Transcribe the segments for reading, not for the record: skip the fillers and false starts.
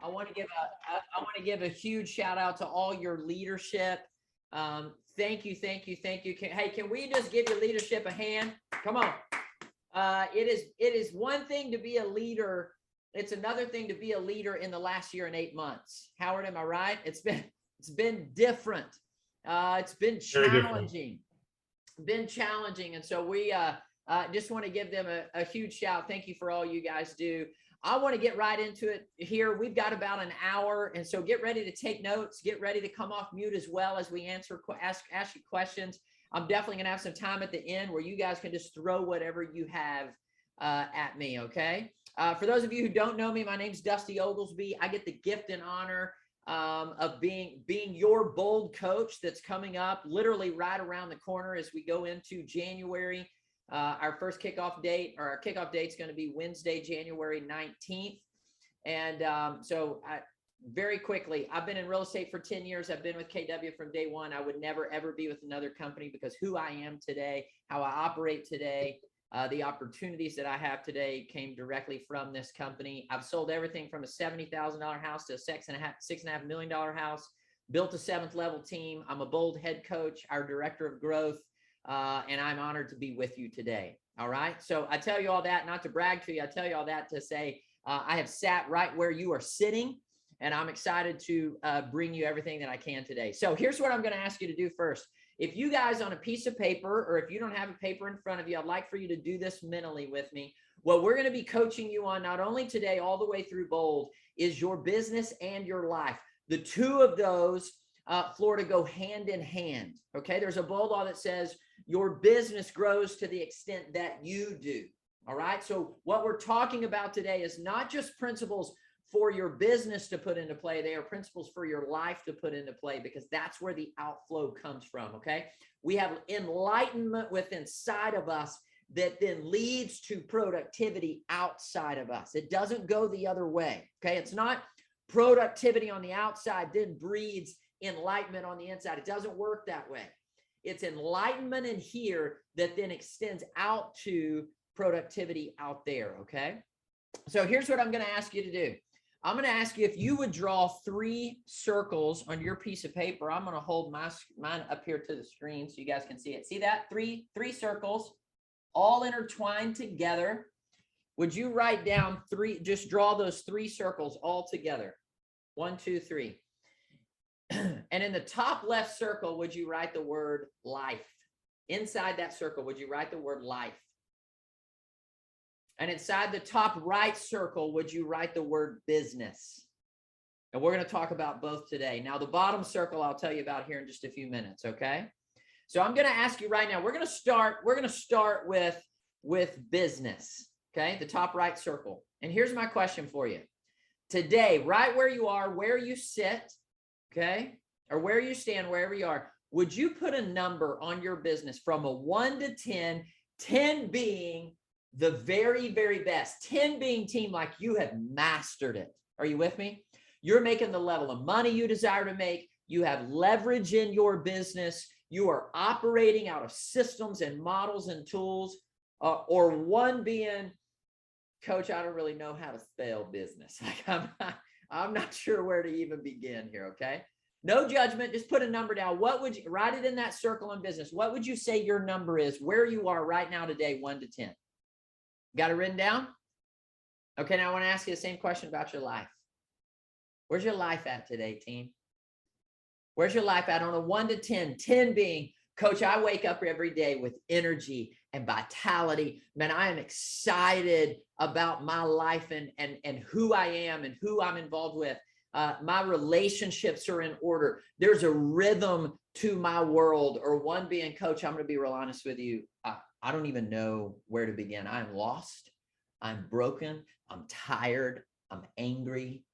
I want to give a huge shout out to all your leadership. Thank you. Hey, can we just give your leadership a hand? Come on. It is one thing to be a leader. It's another thing to be a leader in the last year and 8 months. Howard, am I right? It's been different. It's been challenging. And so we just want to give them a huge shout. Thank you for all you guys do. I want to get right into it here. We've got about an hour, and so get ready to take notes. Get ready to come off mute as well as we ask you questions. I'm definitely going to have some time at the end where you guys can just throw whatever you have at me, okay? For those of you who don't know me, my name's Dusty Oglesby. I get the gift and honor of being your bold coach that's coming up literally right around the corner as we go into January. Our first kickoff date, or our kickoff date, is going to be Wednesday, January 19th. And very quickly, I've been in real estate for 10 years. I've been with KW from day one. I would never, ever be with another company because who I am today, how I operate today, the opportunities that I have today came directly from this company. I've sold everything from a $70,000 house to a $6.5 million house, built a 7th level team. I'm a bold head coach, our director of growth. And I'm honored to be with you today. All right. So I tell you all that, not to brag to you. I tell you all that to say, I have sat right where you are sitting, and I'm excited to bring you everything that I can today. So here's what I'm going to ask you to do first. If you guys on a piece of paper, or if you don't have a paper in front of you, I'd like for you to do this mentally with me. What we're going to be coaching you on, not only today, all the way through Bold, is your business and your life. The two of those, Florida, go hand in hand. Okay. There's a bold law that says your business grows to the extent that you do. All right. So what we're talking about today is not just principles for your business to put into play. They are principles for your life to put into play, because that's where the outflow comes from. Okay. We have enlightenment within inside of us that then leads to productivity outside of us. It doesn't go the other way. Okay. It's not productivity on the outside then breeds enlightenment on the inside. It doesn't work that way. It's enlightenment in here that then extends out to productivity out there. Okay. So here's what I'm going to ask you to do. I'm going to ask you if you would draw 3 circles on your piece of paper. I'm going to hold mine up here to the screen so you guys can see it. See that? Three circles all intertwined together. Would you write down 3, just draw those 3 circles all together? 1, 2, 3. And in the top left circle, would you write the word life? Inside that circle, would you write the word life? And inside the top right circle, would you write the word business? And we're going to talk about both today. Now, the bottom circle, I'll tell you about here in just a few minutes. Okay. So I'm going to ask you right now, we're going to start with business. Okay. The top right circle. And here's my question for you today, right where you are, where you sit, okay, or where you stand, wherever you are, would you put a number on your business from a 1 to 10, 10 being the very, very best, 10 being team like you have mastered it? Are you with me? You're making the level of money you desire to make. You have leverage in your business. You are operating out of systems and models and tools, or 1 being, Coach, I don't really know how to spell business. Like I'm not sure where to even begin here. Okay. No judgment. Just put a number down. What would you write it in that circle in business? What would you say your number is where you are right now today, 1 to 10? Got it written down? Okay. Now I want to ask you the same question about your life. Where's your life at today, team? Where's your life at on a 1 to 10? 10 being, Coach, I wake up every day with energy and vitality. Man, I am excited about my life and who I am and who I'm involved with. My relationships are in order. There's a rhythm to my world. Or 1 being, Coach, I'm going to be real honest with you. I don't even know where to begin. I'm lost. I'm broken. I'm tired. I'm angry.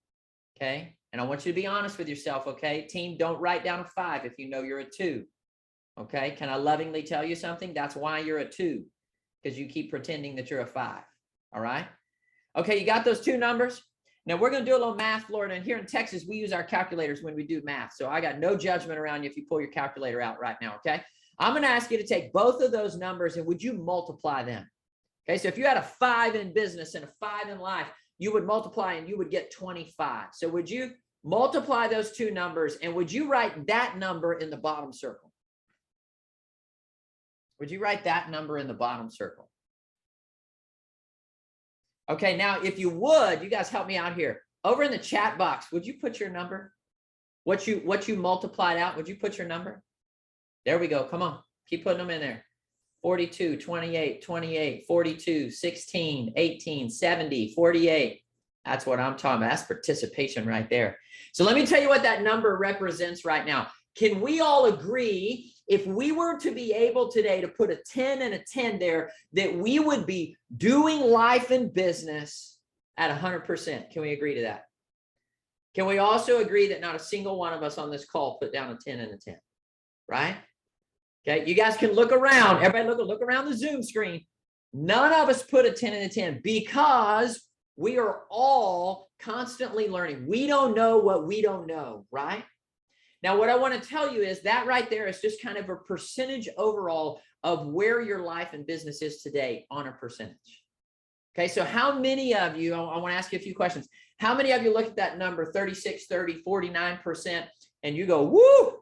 Okay. And I want you to be honest with yourself. Okay. Team, don't write down a 5 if you know you're a 2. Okay. Can I lovingly tell you something? That's why you're a 2, because you keep pretending that you're a 5. All right. Okay. You got those 2 numbers. Now we're going to do a little math, Florida. And here in Texas, we use our calculators when we do math. So I got no judgment around you if you pull your calculator out right now. Okay. I'm going to ask you to take both of those numbers and would you multiply them? Okay. So if you had a 5 in business and a 5 in life, you would multiply and you would get 25. So would you multiply those two numbers and would you write that number in the bottom circle? Would you write that number in the bottom circle? Okay, now if you would, you guys help me out here. Over in the chat box, would you put your number? What you multiplied out, would you put your number? There we go. Come on. Keep putting them in there. 42, 28, 28, 42, 16, 18, 70, 48. That's what I'm talking about. That's participation right there. So let me tell you what that number represents right now. Can we all agree, if we were to be able today to put a 10 and a 10 there, that we would be doing life and business at 100%? Can we agree to that? Can we also agree that not a single one of us on this call put down a 10 and a 10, right? Okay, you guys can look around. Everybody look around the Zoom screen. None of us put a 10 and a 10 because we are all constantly learning. We don't know what we don't know, right? Now, what I want to tell you is that right there is just kind of a percentage overall of where your life and business is today on a percentage. Okay, so how many of you, I want to ask you a few questions. How many of you look at that number, 36, 30, 49%, and you go, woo,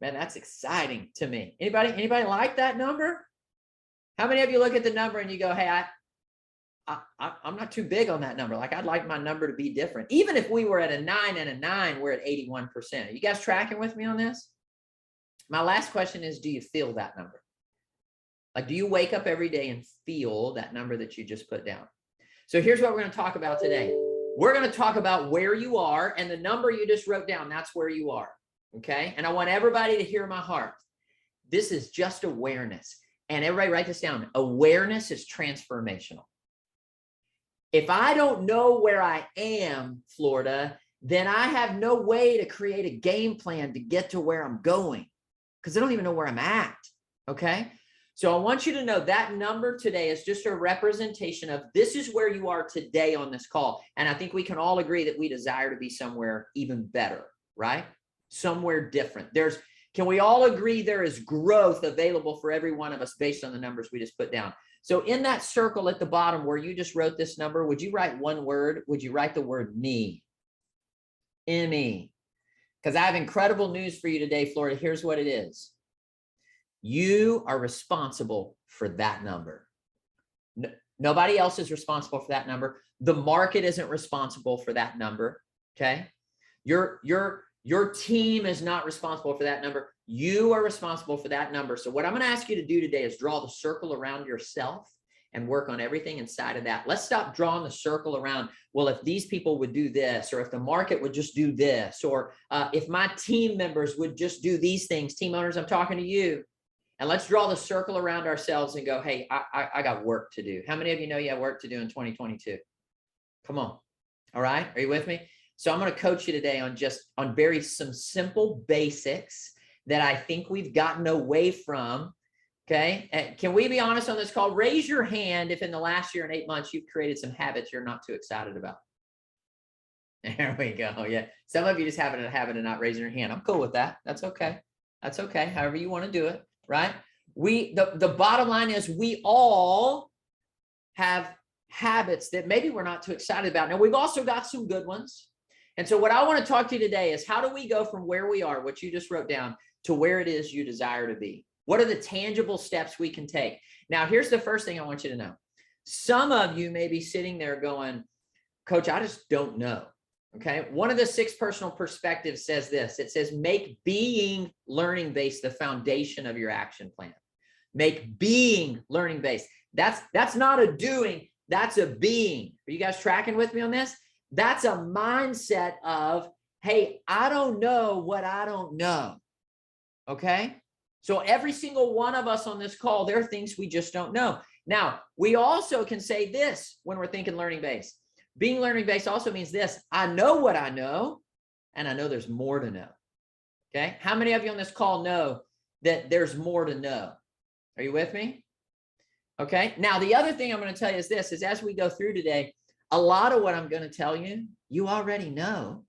man, that's exciting to me. Anybody like that number? How many of you look at the number and you go, hey, I'm not too big on that number. Like, I'd like my number to be different. Even if we were at a 9 and a 9, we're at 81%. Are you guys tracking with me on this? My last question is, do you feel that number? Like, do you wake up every day and feel that number that you just put down? So here's what we're going to talk about today. We're going to talk about where you are, and the number you just wrote down, that's where you are. Okay. And I want everybody to hear my heart. This is just awareness. And everybody write this down. Awareness is transformational. If I don't know where I am, Florida, then I have no way to create a game plan to get to where I'm going because I don't even know where I'm at. Okay. So I want you to know that number today is just a representation of this is where you are today on this call. And I think we can all agree that we desire to be somewhere even better, right? Somewhere different. Can we all agree there is growth available for every one of us based on the numbers we just put down? So in that circle at the bottom where you just wrote this number, would you write one word? Would you write the word me? M-E. Because I have incredible news for you today, Florida. Here's what it is. You are responsible for that number. Nobody else is responsible for that number. The market isn't responsible for that number. Okay. Your team is not responsible for that number. You are responsible for that number. So what I'm going to ask you to do today is draw the circle around yourself and work on everything inside of that. Let's stop drawing the circle around, well, if these people would do this, or if the market would just do this, or if my team members would just do these things. Team owners, I'm talking to you. And let's draw the circle around ourselves and go, hey, I got work to do. How many of you know you have work to do in 2022? Come on. All right. Are you with me? So I'm going to coach you today on some simple basics that I think we've gotten away from. Okay. And can we be honest on this call? Raise your hand if in the last year and 8 months, you've created some habits you're not too excited about. There we go. Yeah. Some of you just have a habit of not raising your hand. I'm cool with that. That's okay. That's okay. However you want to do it. Right. The bottom line is we all have habits that maybe we're not too excited about. Now, we've also got some good ones. And so what I want to talk to you today is how do we go from where we are, what you just wrote down, to where it is you desire to be? What are the tangible steps we can take? Now, here's the first thing I want you to know. Some of you may be sitting there going, Coach, I just don't know. Okay. One of the 6 personal perspectives says this. It says, make being learning-based the foundation of your action plan. Make being learning-based. That's not a doing, that's a being. Are you guys tracking with me on this? That's a mindset of, hey, I don't know what I don't know. Okay. So every single one of us on this call, there are things we just don't know. Now, we also can say this when we're thinking learning-based. Being learning-based also means this. I know what I know, and I know there's more to know. Okay. How many of you on this call know that there's more to know? Are you with me? Okay. Now, the other thing I'm going to tell you is this, is as we go through today, a lot of what I'm going to tell you, you already know.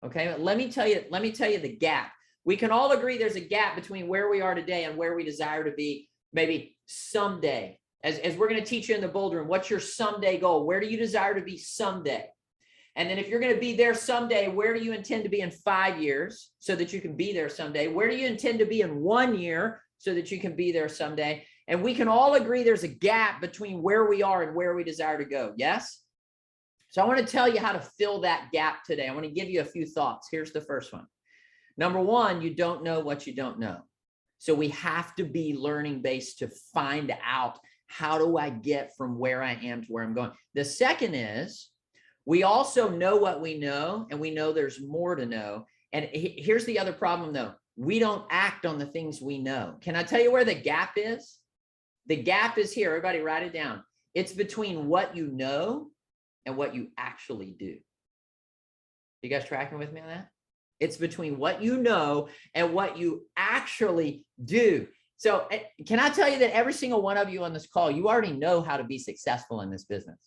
Okay. But let me tell you the gap. We can all agree there's a gap between where we are today and where we desire to be maybe someday. as we're going to teach you in the Bold Room, what's your someday goal? Where do you desire to be someday? And then if you're going to be there someday, where do you intend to be in 5 years so that you can be there someday? Where do you intend to be in 1 year so that you can be there someday? And we can all agree there's a gap between where we are and where we desire to go. Yes? So I want to tell you how to fill that gap today. I want to give you a few thoughts. Here's the first one. Number one, you don't know what you don't know. So we have to be learning based to find out, how do I get from where I am to where I'm going? The second is, we also know what we know, and we know there's more to know. And here's the other problem though. We don't act on the things we know. Can I tell you where the gap is? The gap is here. Everybody write it down. It's between what you know and what you actually do. You guys tracking with me on that? It's between what you know and what you actually do. So can I tell you that every single one of you on this call, you already know how to be successful in this business.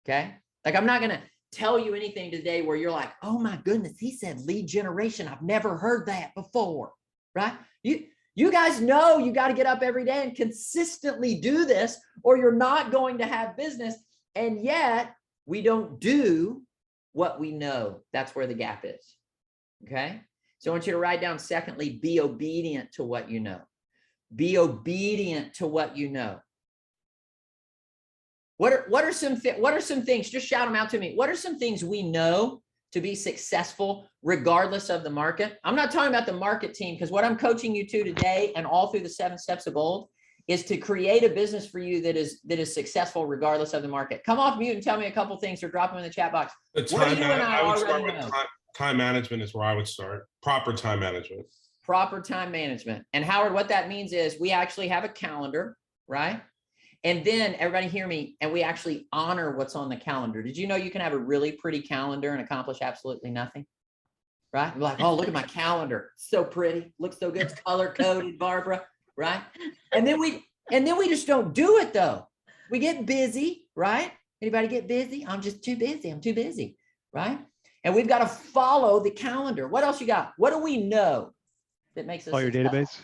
Okay. Like, I'm not going to tell you anything today where you're like, oh my goodness, he said lead generation. I've never heard that before, right? You guys know you got to get up every day and consistently do this, or you're not going to have business. And yet we don't do what we know. That's where the gap is. Okay. So I want you to write down, secondly, be obedient to what you know. Be obedient to what you know. What are some things, just shout them out to me. What are some things we know to be successful regardless of the market? I'm not talking about the market team, because what I'm coaching you to today and all through the 7 steps of Bold is to create a business for you that is successful regardless of the market. Come off mute and tell me a couple things, or drop them in the chat box. Time management is where I would start. Proper time management. Proper time management. And Howard, what that means is we actually have a calendar, right? And then everybody hear me, and we actually honor what's on the calendar. Did you know you can have a really pretty calendar and accomplish absolutely nothing? Right? You're like, oh, look at my calendar. It's so pretty. Looks so good. It's color coded, Barbara. Right? And then we just don't do it though. We get busy, right? Anybody get busy? I'm just too busy. I'm too busy. Right? And we've got to follow the calendar. What else you got? What do we know that makes us your database?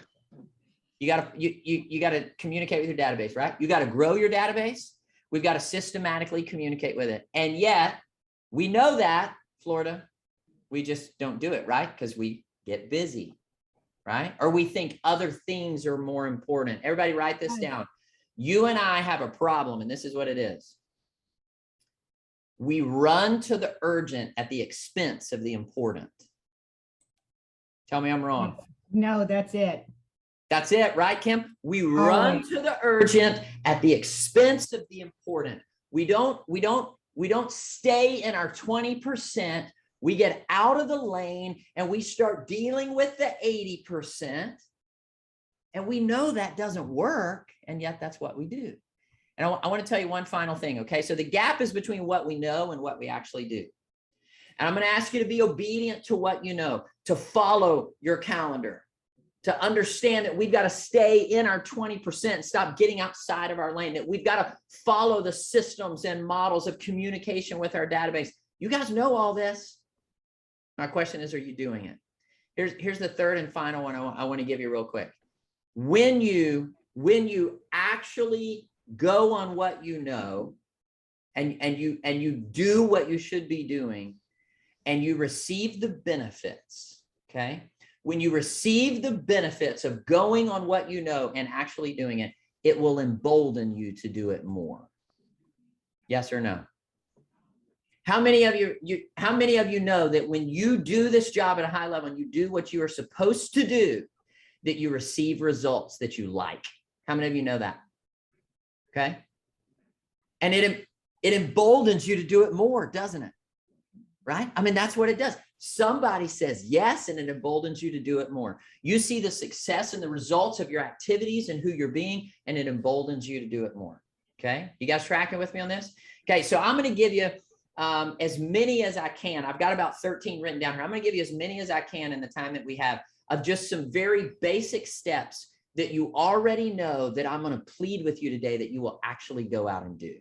You got to communicate with your database, right? You got to grow your database. We've got to systematically communicate with it. And yet we know that, Florida, we just don't do it, right? Because we get busy, right? Or we think other things are more important. Everybody write this down. You and I have a problem, and this is what it is. We run to the urgent at the expense of the important. Tell me I'm wrong. No, that's it. That's it, right, Kim? We run to the urgent at the expense of the important. We don't stay in our 20%. We get out of the lane and we start dealing with the 80%. And we know that doesn't work. And yet that's what we do. And I want to tell you one final thing. Okay. So the gap is between what we know and what we actually do. And I'm going to ask you to be obedient to what you know, to follow your calendar, to understand that we've got to stay in our 20%, stop getting outside of our lane, that we've got to follow the systems and models of communication with our database. You guys know all this. My question is, are you doing it? Here's the third and final one I want to give you real quick. When you actually go on what you know and you do what you should be doing and you receive the benefits, okay? When you receive the benefits of going on what you know and actually doing it, it will embolden you to do it more. Yes or no? How many of you know that when you do this job at a high level and you do what you are supposed to do, that you receive results that you like? How many of you know that? Okay. And it emboldens you to do it more, doesn't it? Right? I mean, that's what it does. Somebody says yes, and it emboldens you to do it more. You see the success and the results of your activities and who you're being, and it emboldens you to do it more. Okay. You guys tracking with me on this? Okay. So I'm going to give you as many as I can. I've got about 13 written down here. I'm going to give you as many as I can in the time that we have of just some very basic steps that you already know that I'm going to plead with you today that you will actually go out and do.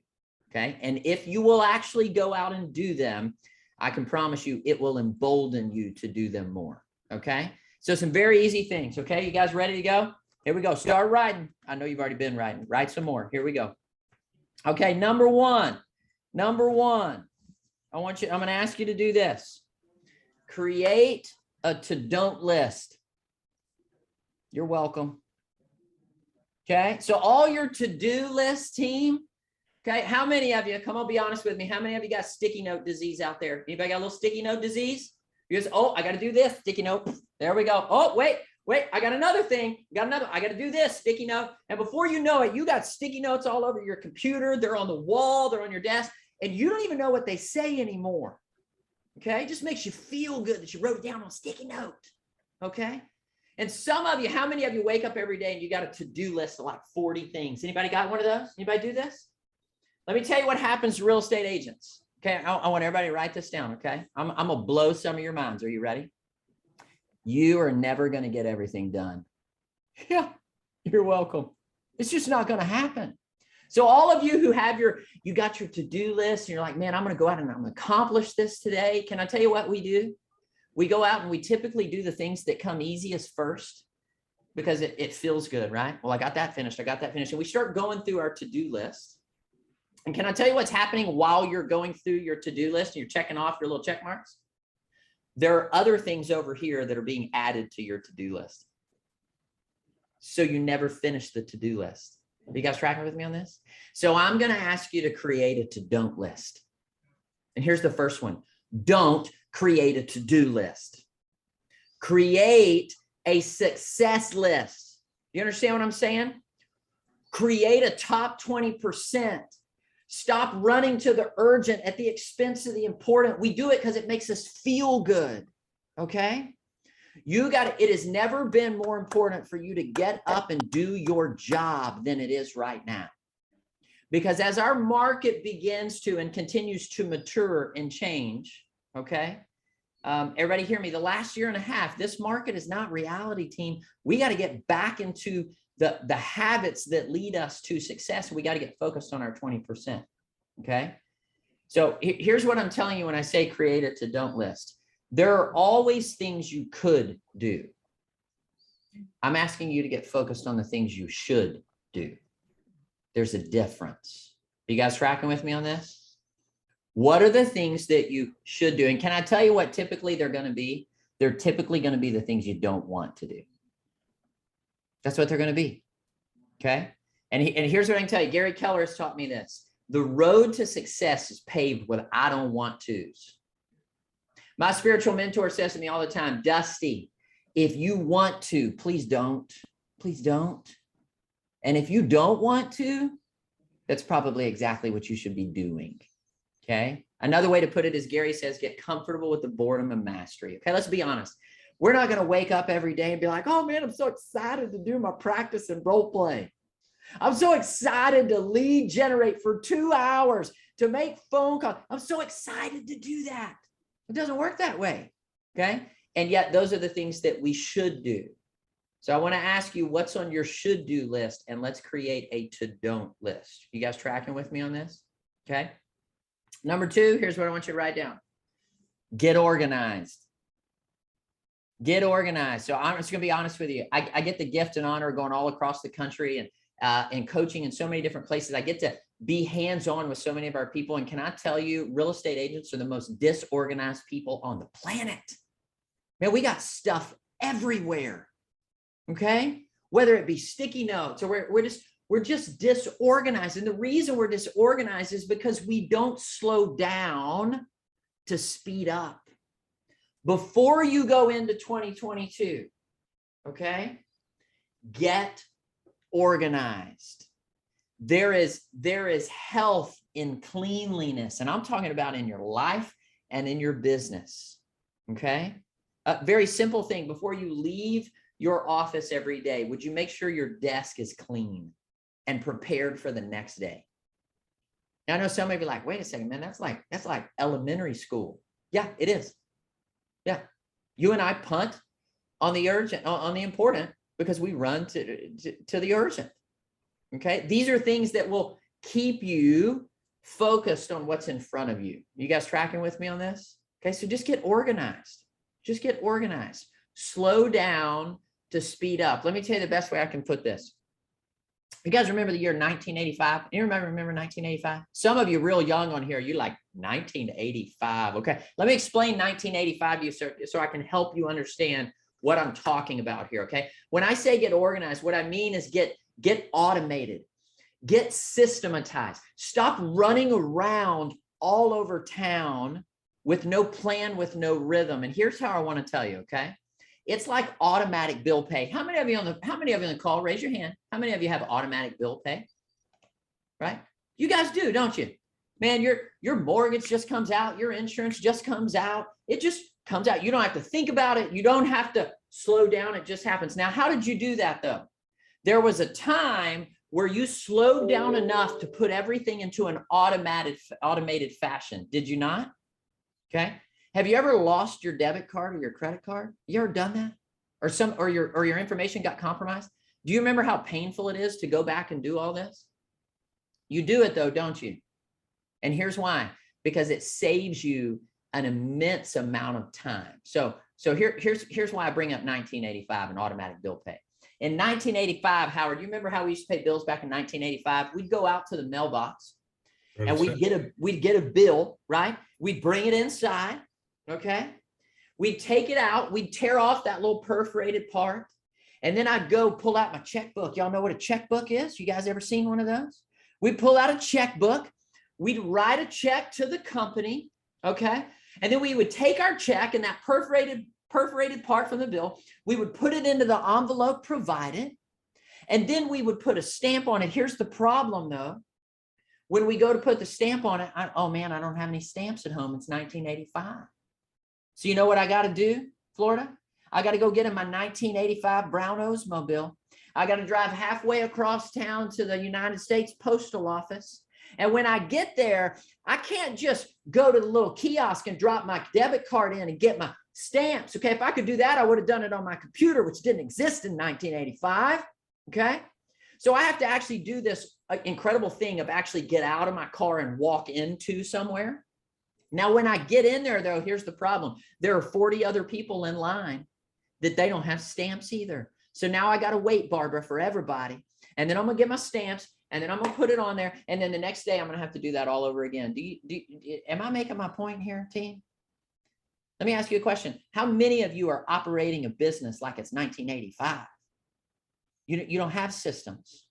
Okay. And if you will actually go out and do them, I can promise you it will embolden you to do them more. Okay. So some very easy things. Okay. You guys ready to go? Here we go. Start writing. I know you've already been writing. Write some more. Here we go. Okay, number one. I'm going to ask you to do this. Create a to-don't list. You're welcome. Okay, so all your to-do list team, okay, how many of you, come on, be honest with me, how many of you got sticky note disease out there? Anybody got a little sticky note disease? You just, oh, I got to do this, sticky note. There we go. Oh, wait, I got another thing. I got to do this, sticky note. And before you know it, you got sticky notes all over your computer. They're on the wall, they're on your desk, and you don't even know what they say anymore. Okay, it just makes you feel good that you wrote it down on a sticky note. Okay. And some of you, how many of you wake up every day and you got a to-do list of like 40 things? Anybody got one of those? Anybody do this? Let me tell you what happens to real estate agents. Okay, I want everybody to write this down, okay? I'm gonna blow some of your minds. Are you ready? You are never gonna get everything done. Yeah, you're welcome. It's just not gonna happen. So all of you who have you got your to-do list and you're like, man, I'm gonna go out and I'm gonna accomplish this today. Can I tell you what we do? We go out and we typically do the things that come easiest first because it feels good, right? Well, I got that finished. And we start going through our to-do list. And can I tell you what's happening while you're going through your to-do list and you're checking off your little check marks? There are other things over here that are being added to your to-do list. So you never finish the to-do list. Are you guys tracking with me on this? So I'm going to ask you to create a to-don't list. And here's the first one. Don't create a to-do list. Create a success list. You understand what I'm saying? Create a top 20%. Stop running to the urgent at the expense of the important. We do it because it makes us feel good. Okay? It has never been more important for you to get up and do your job than it is right now. Because as our market begins to and continues to mature and change, okay, everybody hear me, the last year and a half, this market is not reality, team. We got to get back into the habits that lead us to success. We got to get focused on our 20%, okay? So here's what I'm telling you when I say create a to-don't list. There are always things you could do. I'm asking you to get focused on the things you should do. There's a difference. Are you guys tracking with me on this? What are the things that you should do? And can I tell you what typically they're going to be? They're typically going to be the things you don't want to do. That's what they're going to be. Okay. And here's what I can tell you. Gary Keller has taught me this. The road to success is paved with I don't want tos. My spiritual mentor says to me all the time, Dusty, if you want to, please don't. Please don't. And if you don't want to, that's probably exactly what you should be doing. Okay. Another way to put it is Gary says, get comfortable with the boredom of mastery. Okay. Let's be honest. We're not going to wake up every day and be like, oh man, I'm so excited to do my practice and role play. I'm so excited to lead generate for 2 hours, to make phone calls. I'm so excited to do that. It doesn't work that way. Okay. And yet those are the things that we should do. So I want to ask you what's on your should do list, and let's create a to don't list. You guys tracking with me on this? Okay. Number 2, here's what I want you to write down. Get organized. Get organized. So I'm just going to be honest with you. I get the gift and honor of going all across the country and coaching in so many different places. I get to be hands-on with so many of our people. And can I tell you, real estate agents are the most disorganized people on the planet. Man, we got stuff everywhere. Okay. Whether it be sticky notes or we're just disorganized. And the reason we're disorganized is because we don't slow down to speed up. Before you go into 2022, okay, get organized. There is health in cleanliness, and I'm talking about in your life and in your business, okay? A very simple thing. Before you leave your office every day, would you make sure your desk is clean and prepared for the next day? Now, I know some may be like, wait a second, man, that's like elementary school. Yeah, it is. Yeah. You and I punt on the urgent, on the important, because we run to the urgent. Okay. These are things that will keep you focused on what's in front of you. You guys tracking with me on this? Okay. So just get organized. Just get organized. Slow down to speed up. Let me tell you the best way I can put this. You guys remember the year 1985? You remember 1985? Some of you real young on here, you like 1985. Okay, let me explain 1985 to you so I can help you understand what I'm talking about here. Okay, when I say get organized, what I mean is get automated, get systematized. Stop running around all over town with no plan, with no rhythm. And here's how I want to tell you. Okay. It's like automatic bill pay. How many of you on the call? Raise your hand. How many of you have automatic bill pay? Right? You guys do, don't you? Man, your mortgage just comes out. Your insurance just comes out. It just comes out. You don't have to think about it. You don't have to slow down. It just happens. Now, how did you do that though? There was a time where you slowed down enough to put everything into an automated fashion. Did you not? Okay. Have you ever lost your debit card or your credit card? You ever done that? Or your information got compromised? Do you remember how painful it is to go back and do all this? You do it though, don't you? And here's why, because it saves you an immense amount of time. So here's why I bring up 1985 and automatic bill pay. In 1985, Howard, you remember how we used to pay bills back in 1985? We'd go out to the mailbox and we'd get a bill, right? We'd bring it inside. Okay. We'd take it out. We'd tear off that little perforated part. And then I'd go pull out my checkbook. Y'all know what a checkbook is? You guys ever seen one of those? We'd pull out a checkbook. We'd write a check to the company. Okay. And then we would take our check and that perforated part from the bill. We would put it into the envelope provided. And then we would put a stamp on it. Here's the problem though. When we go to put the stamp on it, oh man, I don't have any stamps at home. It's 1985. So you know what I got to do, Florida? I got to go get in my 1985 brown Oldsmobile. I got to drive halfway across town to the United States Postal Office. And when I get there, I can't just go to the little kiosk and drop my debit card in and get my stamps. Okay, if I could do that, I would have done it on my computer, which didn't exist in 1985. Okay, so I have to actually do this incredible thing of actually get out of my car and walk into somewhere. Now, when I get in there, though, here's the problem. There are 40 other people in line that they don't have stamps either. So now I got to wait, Barbara, for everybody. And then I'm going to get my stamps and then I'm going to put it on there. And then the next day I'm going to have to do that all over again. Am I making my point here, team? Let me ask you a question. How many of you are operating a business like it's 1985? You don't have systems.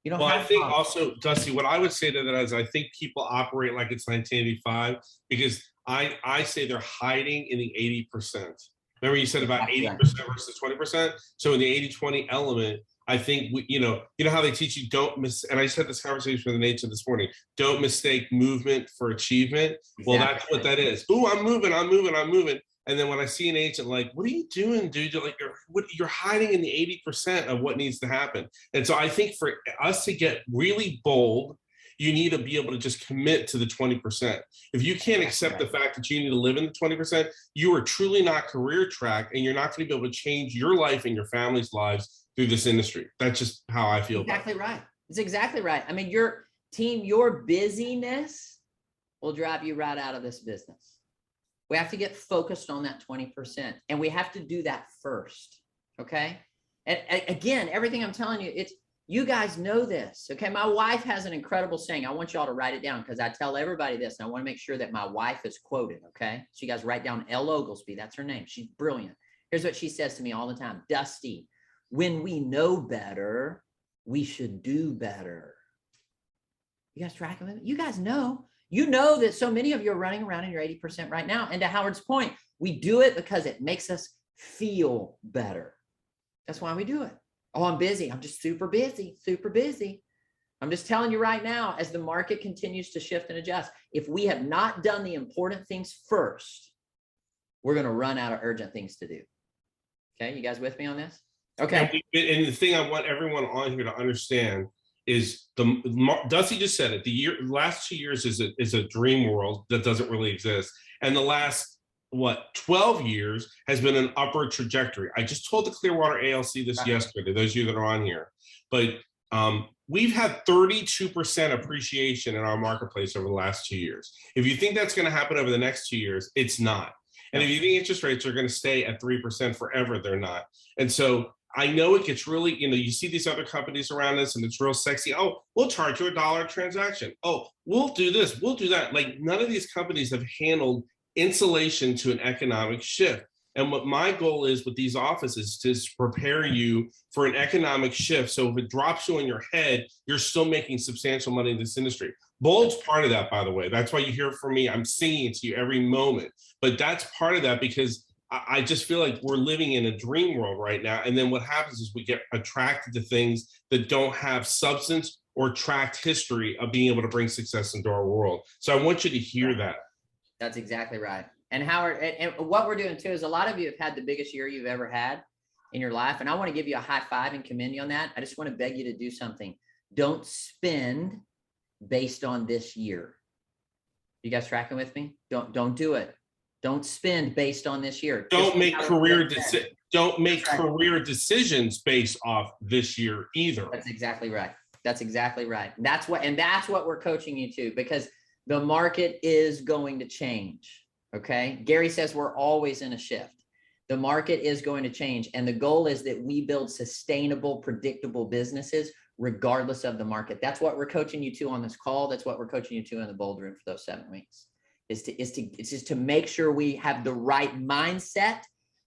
You don't have I think also, Dusty, what I would say to that is I think people operate like it's 1985 because I say they're hiding in the 80%. Remember you said about 80% versus 20%? So in the 80-20 element, I think, you know how they teach you and I just had this conversation with Nate this morning, don't mistake movement for achievement. Exactly. Well, that's what that is. Ooh, I'm moving. And then when I see an agent, like, what are you doing, dude? You're like, you're hiding in the 80% of what needs to happen. And so I think for us to get really bold, you need to be able to just commit to the 20%. If you can't accept the fact that you need to live in the 20%, you are truly not career track and you're not going to be able to change your life and your family's lives through this industry. That's just how I feel. Exactly right. It's exactly right. I mean, your busyness will drive you right out of this business. We have to get focused on that 20%, and we have to do that first. Okay. And again, everything I'm telling you, you guys know this. Okay. My wife has an incredible saying. I want y'all to write it down because I tell everybody this, and I want to make sure that my wife is quoted. Okay. So you guys write down L. Oglesby. That's her name. She's brilliant. Here's what she says to me all the time. Dusty, when we know better, we should do better. You guys tracking with it? You guys know. You know that so many of you are running around in your 80% right now. And to Howard's point, we do it because it makes us feel better. That's why we do it. Oh, I'm busy. I'm just super busy, super busy. I'm just telling you right now, as the market continues to shift and adjust, if we have not done the important things first, we're going to run out of urgent things to do. Okay. You guys with me on this? Okay. And the thing I want everyone on here to understand is Dusty just said it. The last 2 years is a dream world that doesn't really exist. And the last 12 years has been an upward trajectory. I just told the Clearwater ALC this yesterday, those of you that are on here, but we've had 32% appreciation in our marketplace over the last 2 years. If you think that's going to happen over the next 2 years, it's not. And if you think interest rates are going to stay at 3% forever, they're not. And so I know it gets really, you see these other companies around us and it's real sexy. Oh, we'll charge you $1 a transaction. Oh, we'll do this, we'll do that. Like, none of these companies have handled insulation to an economic shift. And what my goal is with these offices is to prepare you for an economic shift. So if it drops you on your head, you're still making substantial money in this industry. Bold's part of that, by the way. That's why you hear from me. I'm singing it to you every moment. But that's part of that, because I just feel like we're living in a dream world right now. And then what happens is we get attracted to things that don't have substance or tracked history of being able to bring success into our world. So I want you to hear that. That's exactly right. And Howard, and what we're doing too is a lot of you have had the biggest year you've ever had in your life. And I want to give you a high five and commend you on that. I just want to beg you to do something. Don't spend based on this year. You guys tracking with me? Don't do it. Don't spend based on this year. Don't make career decisions based off this year either. That's exactly right. That's exactly right. That's what we're coaching you to, because the market is going to change. Okay. Gary says we're always in a shift. The market is going to change. And the goal is that we build sustainable, predictable businesses regardless of the market. That's what we're coaching you to on this call. That's what we're coaching you to in the Bold Room for those 7 weeks. It's just to make sure we have the right mindset,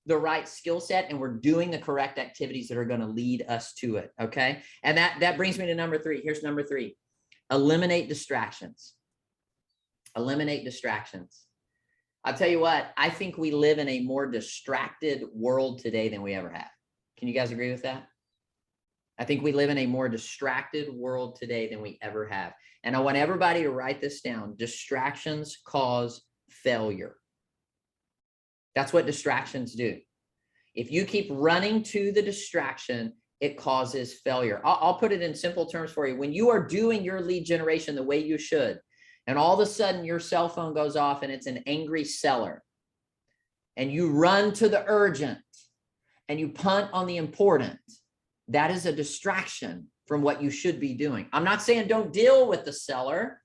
the right skill set, and we're doing the correct activities that are going to lead us to it. Okay. And that brings me to number 3. Here's number 3. Eliminate distractions. Eliminate distractions. I'll tell you what, I think we live in a more distracted world today than we ever have. Can you guys agree with that? I think we live in a more distracted world today than we ever have. And I want everybody to write this down. Distractions cause failure. That's what distractions do. If you keep running to the distraction, it causes failure. I'll put it in simple terms for you. When you are doing your lead generation the way you should, and all of a sudden your cell phone goes off and it's an angry seller, and you run to the urgent and you punt on the important, that is a distraction from what you should be doing. I'm not saying don't deal with the seller.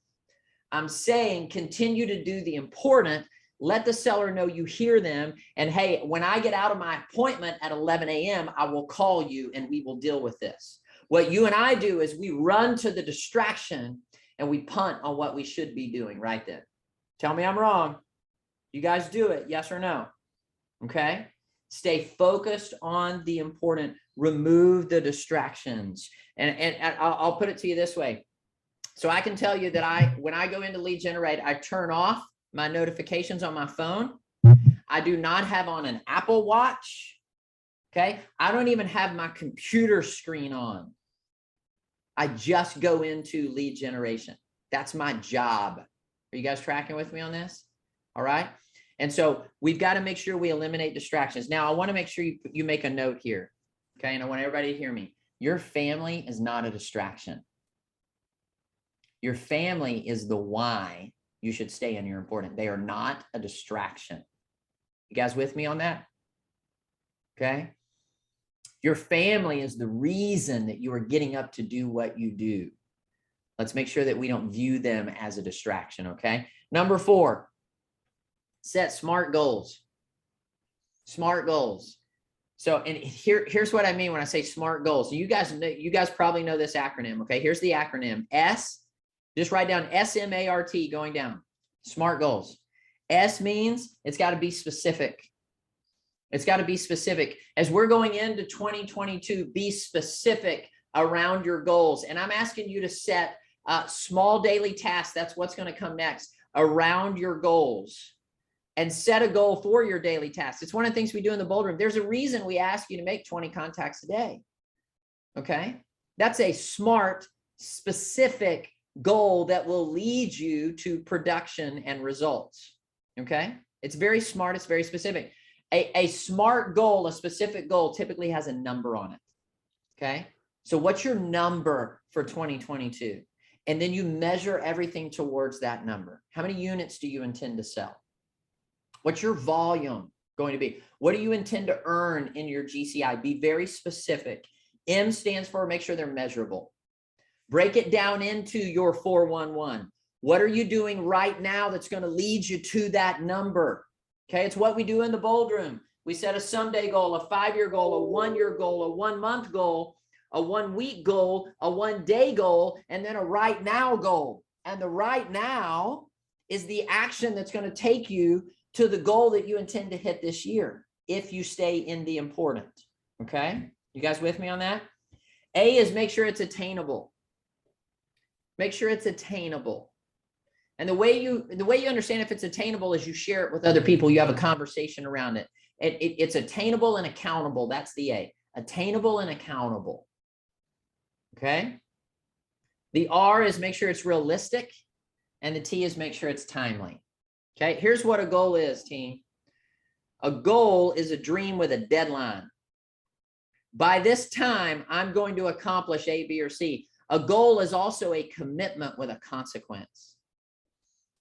I'm saying continue to do the important. Let the seller know you hear them. And hey, when I get out of my appointment at 11 a.m., I will call you and we will deal with this. What you and I do is we run to the distraction and we punt on what we should be doing right then. Tell me I'm wrong. You guys do it, yes or no? Okay. Stay focused on the important. Remove the distractions. And I'll put it to you this way. So I can tell you that when I go into lead generate, I turn off my notifications on my phone. I do not have on an Apple Watch. Okay. I don't even have my computer screen on. I just go into lead generation. That's my job. Are you guys tracking with me on this? All right. And so we've got to make sure we eliminate distractions. Now, I want to make sure you make a note here. Okay. And I want everybody to hear me. Your family is not a distraction. Your family is the why you should stay in your important. They are not a distraction. You guys with me on that? Okay. Your family is the reason that you are getting up to do what you do. Let's make sure that we don't view them as a distraction. Okay. Number 4, set smart goals. Smart goals. So, and here's what I mean when I say smart goals. So you guys probably know this acronym. Okay. Here's the acronym S. Just write down SMART going down. Smart goals. S means it's got to be specific. It's got to be specific. As we're going into 2022, be specific around your goals. And I'm asking you to set small daily tasks. That's what's going to come next around your goals. And set a goal for your daily tasks. It's one of the things we do in the Bold Room. There's a reason we ask you to make 20 contacts a day. Okay. That's a smart, specific goal that will lead you to production and results. Okay. It's very smart. It's very specific. A smart goal, a specific goal typically has a number on it. Okay. So what's your number for 2022? And then you measure everything towards that number. How many units do you intend to sell? What's your volume going to be? What do you intend to earn in your GCI? Be very specific. M stands for make sure they're measurable. Break it down into your 411. What are you doing right now that's going to lead you to that number? Okay, it's what we do in the Bold Room. We set a someday goal, a 5-year goal, a 1-year goal, a 1-month goal, a 1-week goal, a 1-day goal, and then a right now goal. And the right now is the action that's going to take you to the goal that you intend to hit this year, if you stay in the important. Okay. You guys with me on that? A is make sure it's attainable. Make sure it's attainable. And the way you understand if it's attainable is you share it with other people. You have a conversation around it. It's attainable and accountable. That's the A. Attainable and accountable. Okay. The R is make sure it's realistic. And the T is make sure it's timely. Okay. Here's what a goal is, team. A goal is a dream with a deadline. By this time, I'm going to accomplish A, B, or C. A goal is also a commitment with a consequence.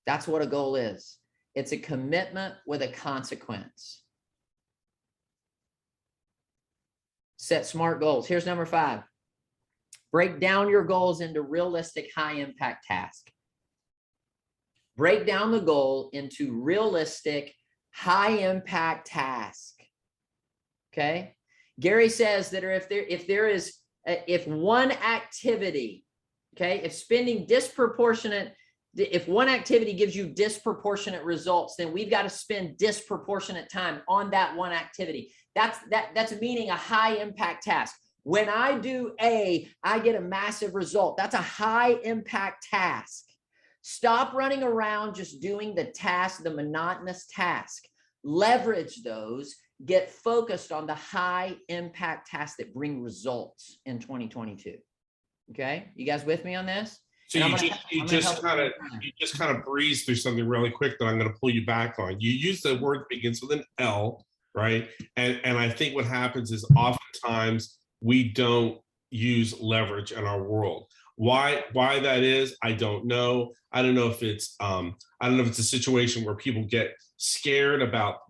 That's what a goal is. It's a commitment with a consequence. Set SMART goals. Here's number 5. Break down your goals into realistic, high-impact tasks. Break down the goal into realistic, high-impact tasks. Okay? Gary says that if one activity, okay, if one activity gives you disproportionate results, then we've got to spend disproportionate time on that one activity. That's meaning a high impact task. When I do A, I get a massive result. That's a high impact task. Stop running around just doing the task, the monotonous task. Leverage those. Get focused on the high impact tasks that bring results in 2022. Okay, you guys with me on this? So you just kind of breeze through something really quick that I'm going to pull you back on. You use the word that begins with an L, right? And I think what happens is oftentimes we don't use leverage in our world. Why that is, I don't know. I don't know if it's a situation where people get scared about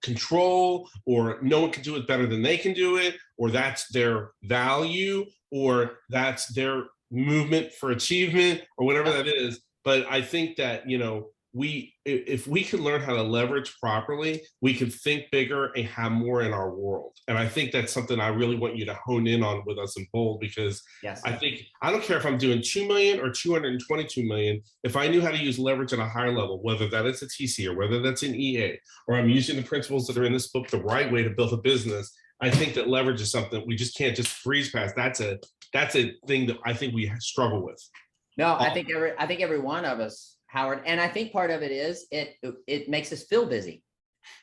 control, or no one can do it better than they can do it, or that's their value, or that's their movement for achievement, or whatever that is. But I think that, if we can learn how to leverage properly, we can think bigger and have more in our world. And I think that's something I really want you to hone in on with us in Bold, because yes, I think I don't care if I'm doing 2 million or 222 million. If I knew how to use leverage at a higher level, whether that is a TC or whether that's an EA, or I'm using the principles that are in this book the right way to build a business, I think that leverage is something we just can't just breeze past. That's a thing that I think we struggle with. No, I think every one of us, Howard, and I think part of it is it makes us feel busy.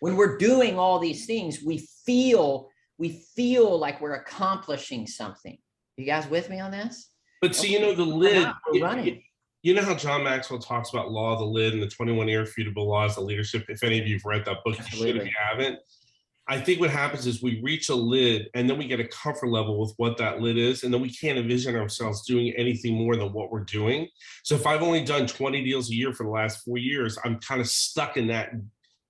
When we're doing all these things, we feel like we're accomplishing something. You guys with me on this? But see, the lid, you know how John Maxwell talks about law of the lid and the 21 irrefutable laws of leadership. If any of you have read that book, you should if you haven't. I think what happens is we reach a lid and then we get a comfort level with what that lid is. And then we can't envision ourselves doing anything more than what we're doing. So if I've only done 20 deals a year for the last 4 years, I'm kind of stuck in that.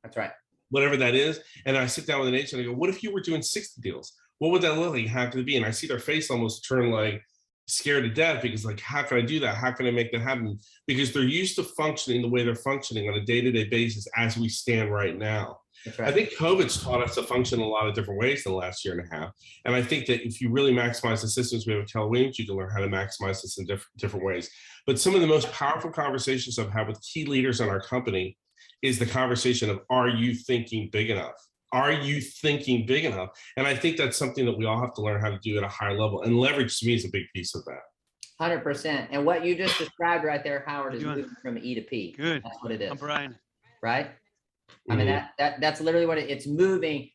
That's right. Whatever that is. And I sit down with an agent and I go, what if you were doing 60 deals? What would that look like? How could it be? And I see their face almost turn like scared to death, because like, how can I do that? How can I make that happen? Because they're used to functioning the way they're functioning on a day-to-day basis as we stand right now. Right. I think COVID's taught us to function in a lot of different ways in the last year and a half. And I think that if you really maximize the systems we have at Keller Williams, you can learn how to maximize this in different ways. But some of the most powerful conversations I've had with key leaders in our company is the conversation of, are you thinking big enough? Are you thinking big enough? And I think that's something that we all have to learn how to do at a higher level. And leverage to me is a big piece of that. 100%. And what you just described right there, Howard, is moving from E to P. Good. That's what it is. I'm Brian. Right? I mean, that's literally what it's moving.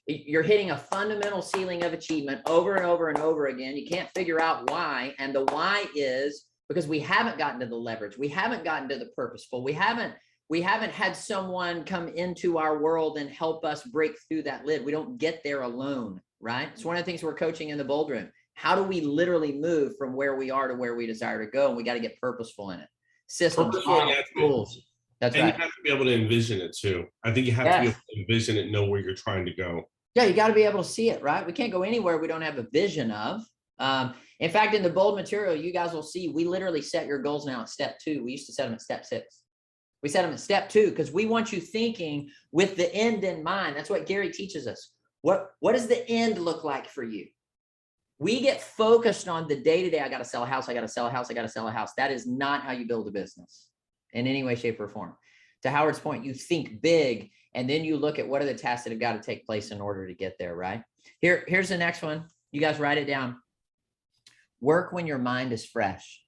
You're hitting a fundamental ceiling of achievement over and over and over again. You can't figure out why. And the why is because we haven't gotten to the leverage. We haven't gotten to the purposeful. We haven't had someone come into our world and help us break through that lid. We don't get there alone, right? It's one of the things we're coaching in the Bold Room. How do we literally move from where we are to where we desire to go? And we got to get purposeful in it. Systems, tools. That's right. And you have to be able to envision it too. I think you have to be able to envision it and know where you're trying to go. Yeah, you got to be able to see it, right? We can't go anywhere we don't have a vision of. In fact, in the Bold material, you guys will see, we literally set your goals now at step 2. We used to set them at step 6. We set them at step 2 because we want you thinking with the end in mind. That's what Gary teaches us. What does the end look like for you? We get focused on the day-to-day. I got to sell a house. I got to sell a house. I got to sell a house. That is not how you build a business in any way, shape, or form. To Howard's point, you think big, and then you look at what are the tasks that have got to take place in order to get there, right? Here's the next one. You guys write it down. Work when your mind is fresh.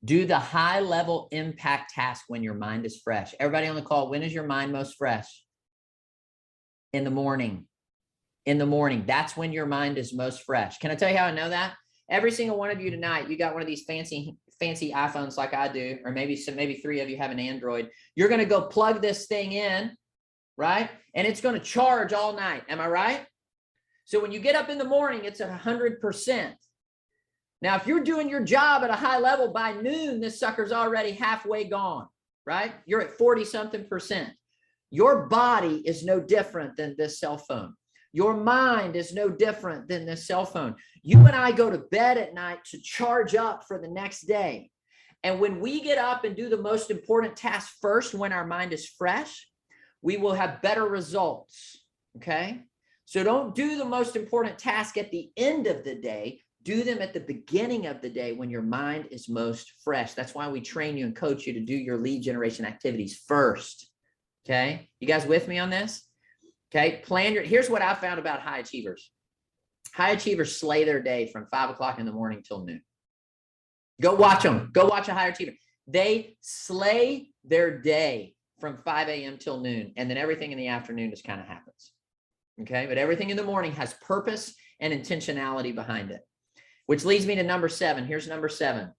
Do the high-level impact task when your mind is fresh. Everybody on the call, when is your mind most fresh? In the morning. In the morning. That's when your mind is most fresh. Can I tell you how I know that? Every single one of you tonight, you got one of these fancy iPhones like I do, or maybe 3 of you have an Android. You're going to go plug this thing in, right? And it's going to charge all night. Am I right? So when you get up in the morning, it's at 100%. Now, if you're doing your job at a high level by noon, this sucker's already halfway gone, right? You're at 40-something%. Your body is no different than this cell phone. Your mind is no different than this cell phone. You and I go to bed at night to charge up for the next day. And when we get up and do the most important task first, when our mind is fresh, we will have better results, okay? So don't do the most important task at the end of the day. Do them at the beginning of the day when your mind is most fresh. That's why we train you and coach you to do your lead generation activities first. Okay. You guys with me on this? Okay. Here's what I found about high achievers. High achievers slay their day from 5 o'clock in the morning till noon. Go watch them. Go watch a high achiever. They slay their day from 5 a.m. till noon. And then everything in the afternoon just kind of happens. Okay. But everything in the morning has purpose and intentionality behind it. Which leads me to number 7. Here's number 7.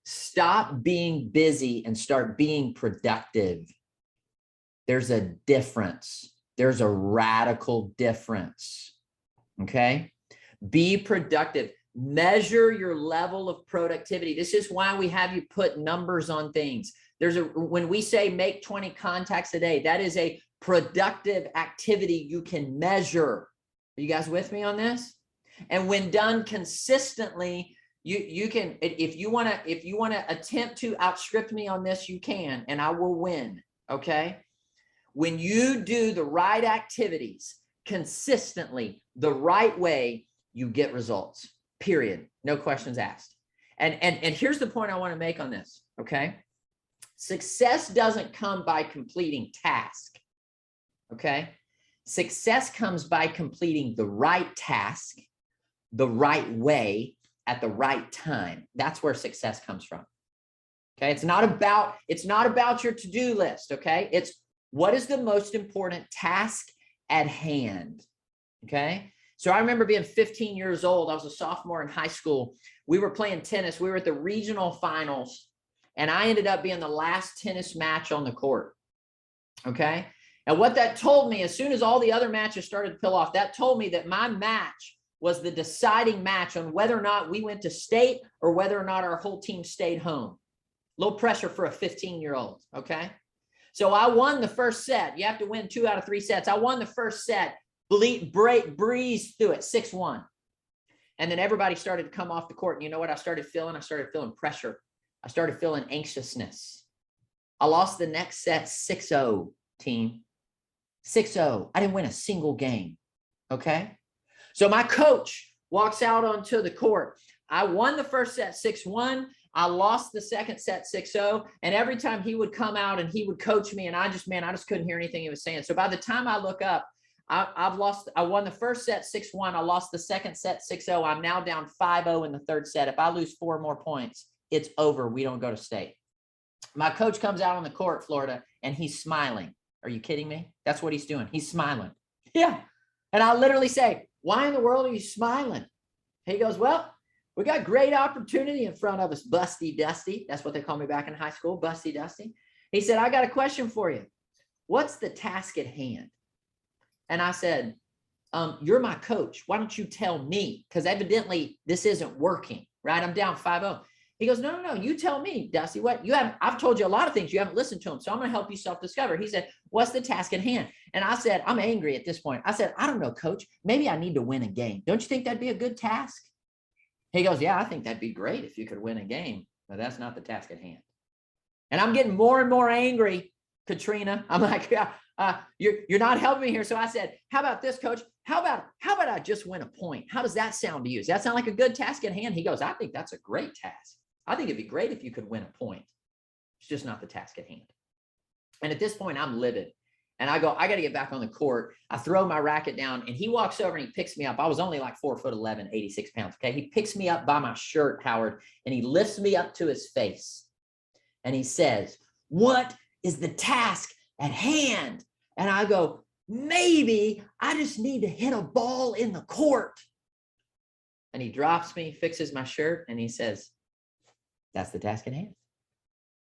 Stop being busy and start being productive. There's a difference. There's a radical difference. Okay? Be productive. Measure your level of productivity. This is why we have you put numbers on things. When we say make 20 contacts a day, that is a productive activity you can measure. Are you guys with me on this? And when done consistently, you can, if you want to attempt to outstrip me on this, you can, and I will win. Okay. When you do the right activities consistently, the right way, you get results, period. No questions asked. And here's the point I want to make on this. Okay. Success doesn't come by completing tasks. Okay. Success comes by completing the right task the right way at the right time. That's where success comes from. Okay. It's not about your to-do list. Okay. It's what is the most important task at hand. Okay. So I remember being 15 years old. I was a sophomore in high school. We were playing tennis. We were at the regional finals, and I ended up being the last tennis match on the court. Okay. And what that told me, as soon as all the other matches started to peel off, that told me that my match was the deciding match on whether or not we went to state or whether or not our whole team stayed home. Low pressure for a 15-year-old, okay? So I won the first set. You have to win 2 out of 3 sets. I won the first set, breezed through it, 6-1. And then everybody started to come off the court. And you know what I started feeling? I started feeling pressure. I started feeling anxiousness. I lost the next set 6-0, team. 6-0. I didn't win a single game, okay? So my coach walks out onto the court. I won the first set 6-1. I lost the second set 6-0. And every time he would come out and he would coach me, and I just couldn't hear anything he was saying. So by the time I look up, I won the first set 6-1. I lost the second set 6-0. I'm now down 5-0 in the third set. If I lose 4 more points, it's over. We don't go to state. My coach comes out on the court, Florida, and he's smiling. Are you kidding me? That's what he's doing. He's smiling. Yeah. And I literally say, why in the world are you smiling? He goes, well, we got great opportunity in front of us, Busty Dusty. That's what they call me back in high school, Busty Dusty. He said, I got a question for you. What's the task at hand? And I said, you're my coach. Why don't you tell me? Because evidently this isn't working, right? I'm down 5-0. He goes, no, you tell me, Dusty, what you haven't, I've told you a lot of things. You haven't listened to them. So I'm going to help you self-discover. He said, what's the task at hand? And I said, I'm angry at this point. I said, I don't know, coach, maybe I need to win a game. Don't you think that'd be a good task? He goes, yeah, I think that'd be great if you could win a game, but that's not the task at hand. And I'm getting more and more angry, Katrina. I'm like, you're not helping me here. So I said, how about this, coach? How about I just win a point? How does that sound to you? Does that sound like a good task at hand? He goes, I think that's a great task. I think it'd be great if you could win a point. It's just not the task at hand. And at this point, I'm livid. And I go, I got to get back on the court. I throw my racket down and he walks over and he picks me up. I was only like 4'11", 86 pounds. Okay. He picks me up by my shirt, Howard, and he lifts me up to his face. And he says, what is the task at hand? And I go, maybe I just need to hit a ball in the court. And he drops me, fixes my shirt, and he says, that's the task at hand.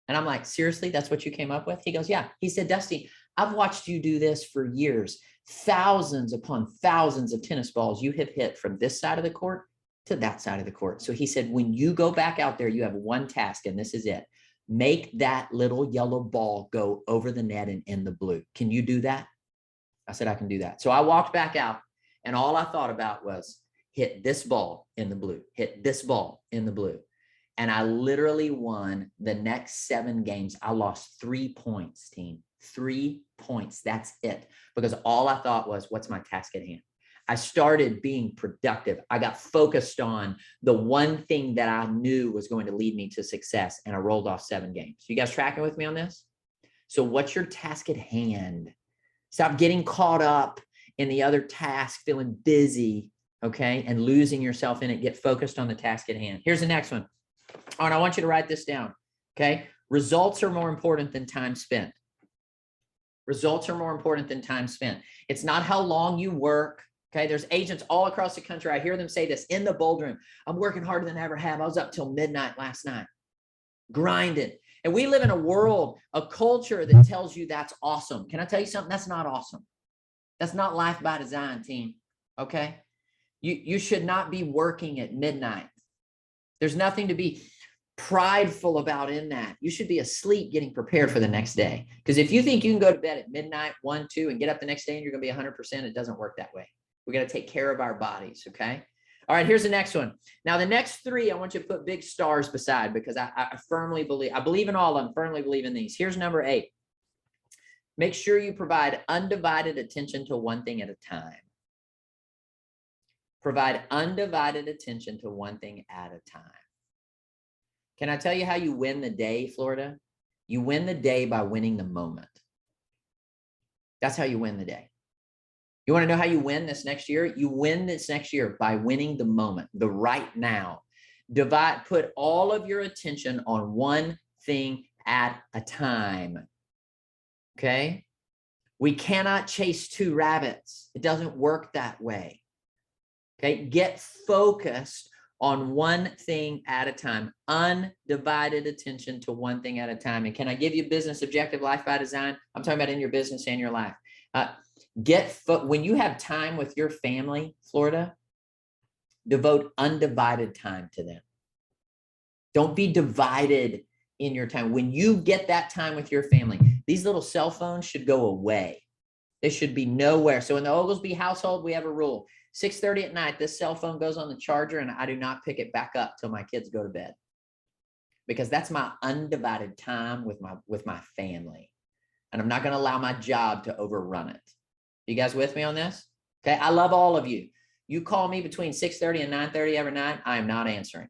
And I'm like, seriously, that's what you came up with? He goes, yeah. He said, Dusty, I've watched you do this for years. Thousands upon thousands of tennis balls you have hit from this side of the court to that side of the court. So he said, when you go back out there, you have one task, and this is it. Make that little yellow ball go over the net and in the blue. Can you do that? I said, I can do that. So I walked back out, and all I thought about was hit this ball in the blue, hit this ball in the blue. And I literally won the next 7 games. I lost 3 points, team. 3 points. That's it. Because all I thought was, what's my task at hand? I started being productive. I got focused on the one thing that I knew was going to lead me to success. And I rolled off 7 games. You guys tracking with me on this? So what's your task at hand? Stop getting caught up in the other task, feeling busy, okay, and losing yourself in it. Get focused on the task at hand. Here's the next one. All right, I want you to write this down, okay? Results are more important than time spent. Results are more important than time spent. It's not how long you work, okay? There's agents all across the country. I hear them say this in the bold room. I'm working harder than I ever have. I was up till midnight last night, grinding. And we live in a world, a culture that tells you that's awesome. Can I tell you something? That's not awesome. That's not life by design, team, okay? You should not be working at midnight. There's nothing to be prideful about in that. You should be asleep getting prepared for the next day. Because if you think you can go to bed at midnight, 1, 2, and get up the next day and you're going to be 100%, it doesn't work that way. We got to take care of our bodies, okay? All right, here's the next one. Now, the next 3, I want you to put big stars beside, because I firmly believe, I believe in all of them, firmly believe in these. Here's number 8. Make sure you provide undivided attention to one thing at a time. Provide undivided attention to one thing at a time. Can I tell you how you win the day, Florida? You win the day by winning the moment. That's how you win the day. You want to know how you win this next year? You win this next year by winning the moment, the right now. Put all of your attention on one thing at a time. Okay? We cannot chase 2 rabbits. It doesn't work that way. Okay, get focused on one thing at a time, undivided attention to one thing at a time. And can I give you business objective life by design? I'm talking about in your business and your life. When you have time with your family, Florida, devote undivided time to them. Don't be divided in your time. When you get that time with your family, these little cell phones should go away. They should be nowhere. So in the Oglesby household, we have a rule. 6:30 at night, this cell phone goes on the charger and I do not pick it back up till my kids go to bed, because that's my undivided time with my family. And I'm not going to allow my job to overrun it. You guys with me on this? Okay. I love all of you. You call me between 6:30 and 9:30 every night, I am not answering.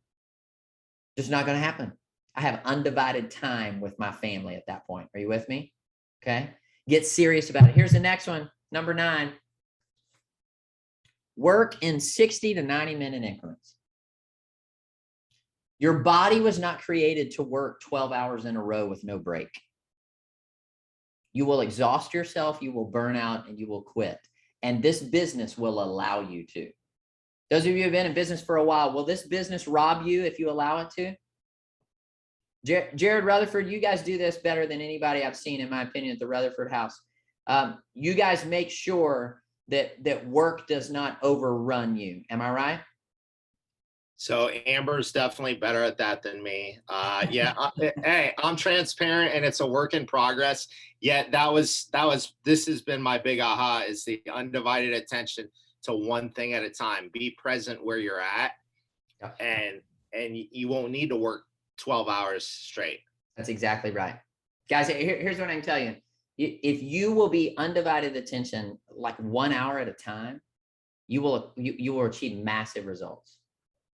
Just not going to happen. I have undivided time with my family at that point. Are you with me? Okay. Get serious about it. Here's the next one. Number 9. Work in 60 to 90-minute increments. Your body was not created to work 12 hours in a row with no break. You will exhaust yourself, you will burn out, and you will quit. And this business will allow you to. Those of you who have been in business for a while, will this business rob you if you allow it to? Jared Rutherford, you guys do this better than anybody I've seen, in my opinion, at the Rutherford house. You guys make sure that work does not overrun you. Am I right? So Amber's definitely better at that than me. Hey, I'm transparent and it's a work in progress. Yet this has been my big aha, is the undivided attention to one thing at a time. Be present where you're at, and you won't need to work 12 hours straight. That's exactly right. Guys, here's what I can tell you. If you will be undivided attention, like 1 hour at a time, you will achieve massive results.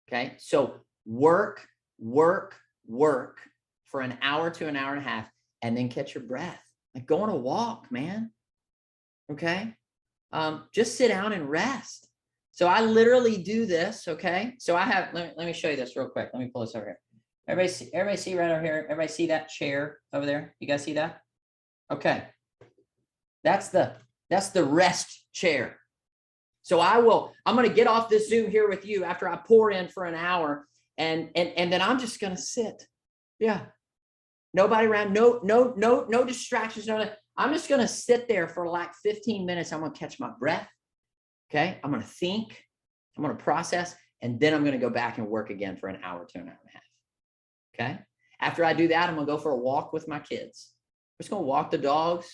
Okay. So work for an hour to an hour and a half, and then catch your breath. Like go on a walk, man. Okay. Just sit down and rest. So I literally do this. Okay. So I have, let me show you this real quick. Let me pull this over here. Everybody see right over here. Everybody see that chair over there? You guys see that? Okay. That's the rest chair. So I'm going to get off this Zoom here with you after I pour in for an hour, and then I'm just going to sit. Yeah. Nobody around, no distractions. I'm just going to sit there for like 15 minutes. I'm going to catch my breath. Okay. I'm going to think, I'm going to process, and then I'm going to go back and work again for an hour to an hour and a half. Okay. After I do that, I'm going to go for a walk with my kids. We're just going to walk the dogs,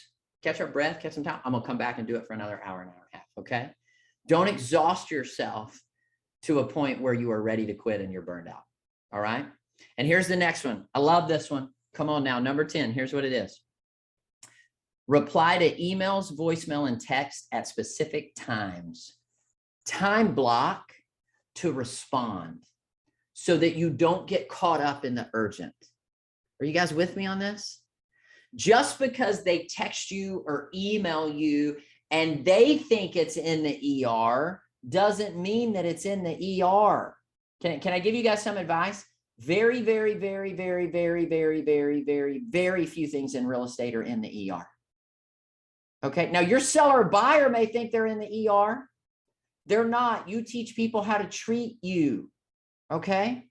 catch our breath, catch some time. I'm going to come back and do it for another hour and a half. Okay. Don't exhaust yourself to a point where you are ready to quit and you're burned out. All right. And here's the next one. I love this one. Come on now. Number 10. Here's what it is. Reply to emails, voicemail, and text at specific times. Time block to respond so that you don't get caught up in the urgent. Are you guys with me on this? Just because they text you or email you and they think it's in the ER doesn't mean that it's in the ER. Can I give you guys some advice? Very, very, very, very, very, very, very, very, very few things in real estate are in the ER. Okay. Now your seller or buyer may think they're in the ER. They're not. You teach people how to treat you. Okay.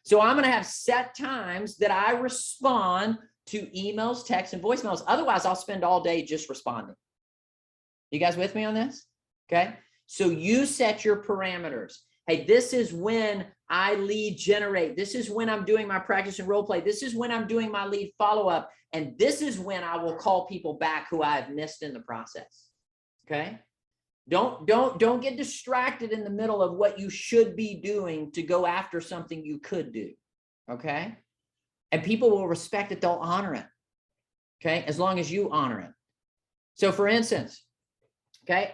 So I'm going to have set times that I respond to emails, texts, and voicemails. Otherwise, I'll spend all day just responding. You guys with me on this? Okay. So you set your parameters. Hey, this is when I lead generate. This is when I'm doing my practice and role play. This is when I'm doing my lead follow-up. And this is when I will call people back who I have missed in the process. Okay. Don't get distracted in the middle of what you should be doing to go after something you could do. Okay. And people will respect it. They'll honor it. Okay. As long as you honor it. So for instance, okay,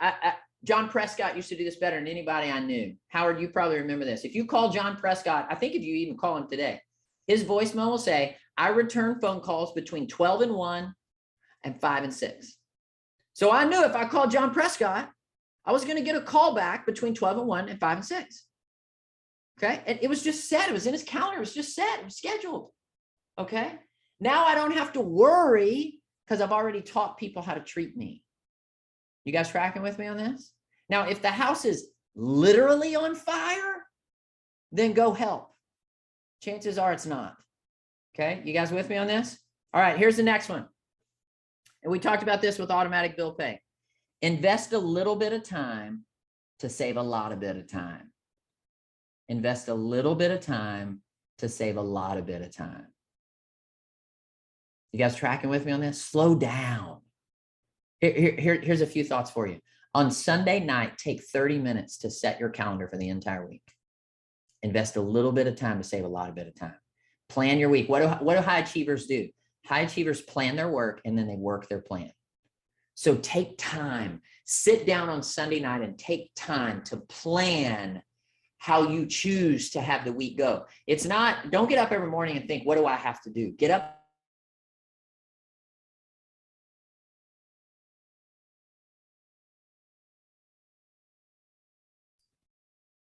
John Prescott used to do this better than anybody I knew. Howard, you probably remember this. If you call John Prescott, I think if you even call him today, his voicemail will say, I return phone calls between 12 and 1 and 5 and 6. So I knew if I called John Prescott, I was going to get a call back between 12 and 1 and 5 and 6. Okay. And it was just set. It was in his calendar. It was just set. It was scheduled. Okay. Now I don't have to worry because I've already taught people how to treat me. You guys tracking with me on this? Now, if the house is literally on fire, then go help. Chances are it's not. Okay. You guys with me on this? All right. Here's the next one. And we talked about this with automatic bill pay. Invest a little bit of time to save a lot of bit of time. Invest a little bit of time to save a lot of bit of time. You guys tracking with me on this? Slow down. Here's a few thoughts for you. On Sunday night, take 30 minutes to set your calendar for the entire week. Invest a little bit of time to save a lot of bit of time. Plan your week. What do high achievers do? High achievers plan their work and then they work their plan. So take time, sit down on Sunday night and take time to plan how you choose to have the week go. It's not, don't get up every morning and think, what do I have to do? Get up.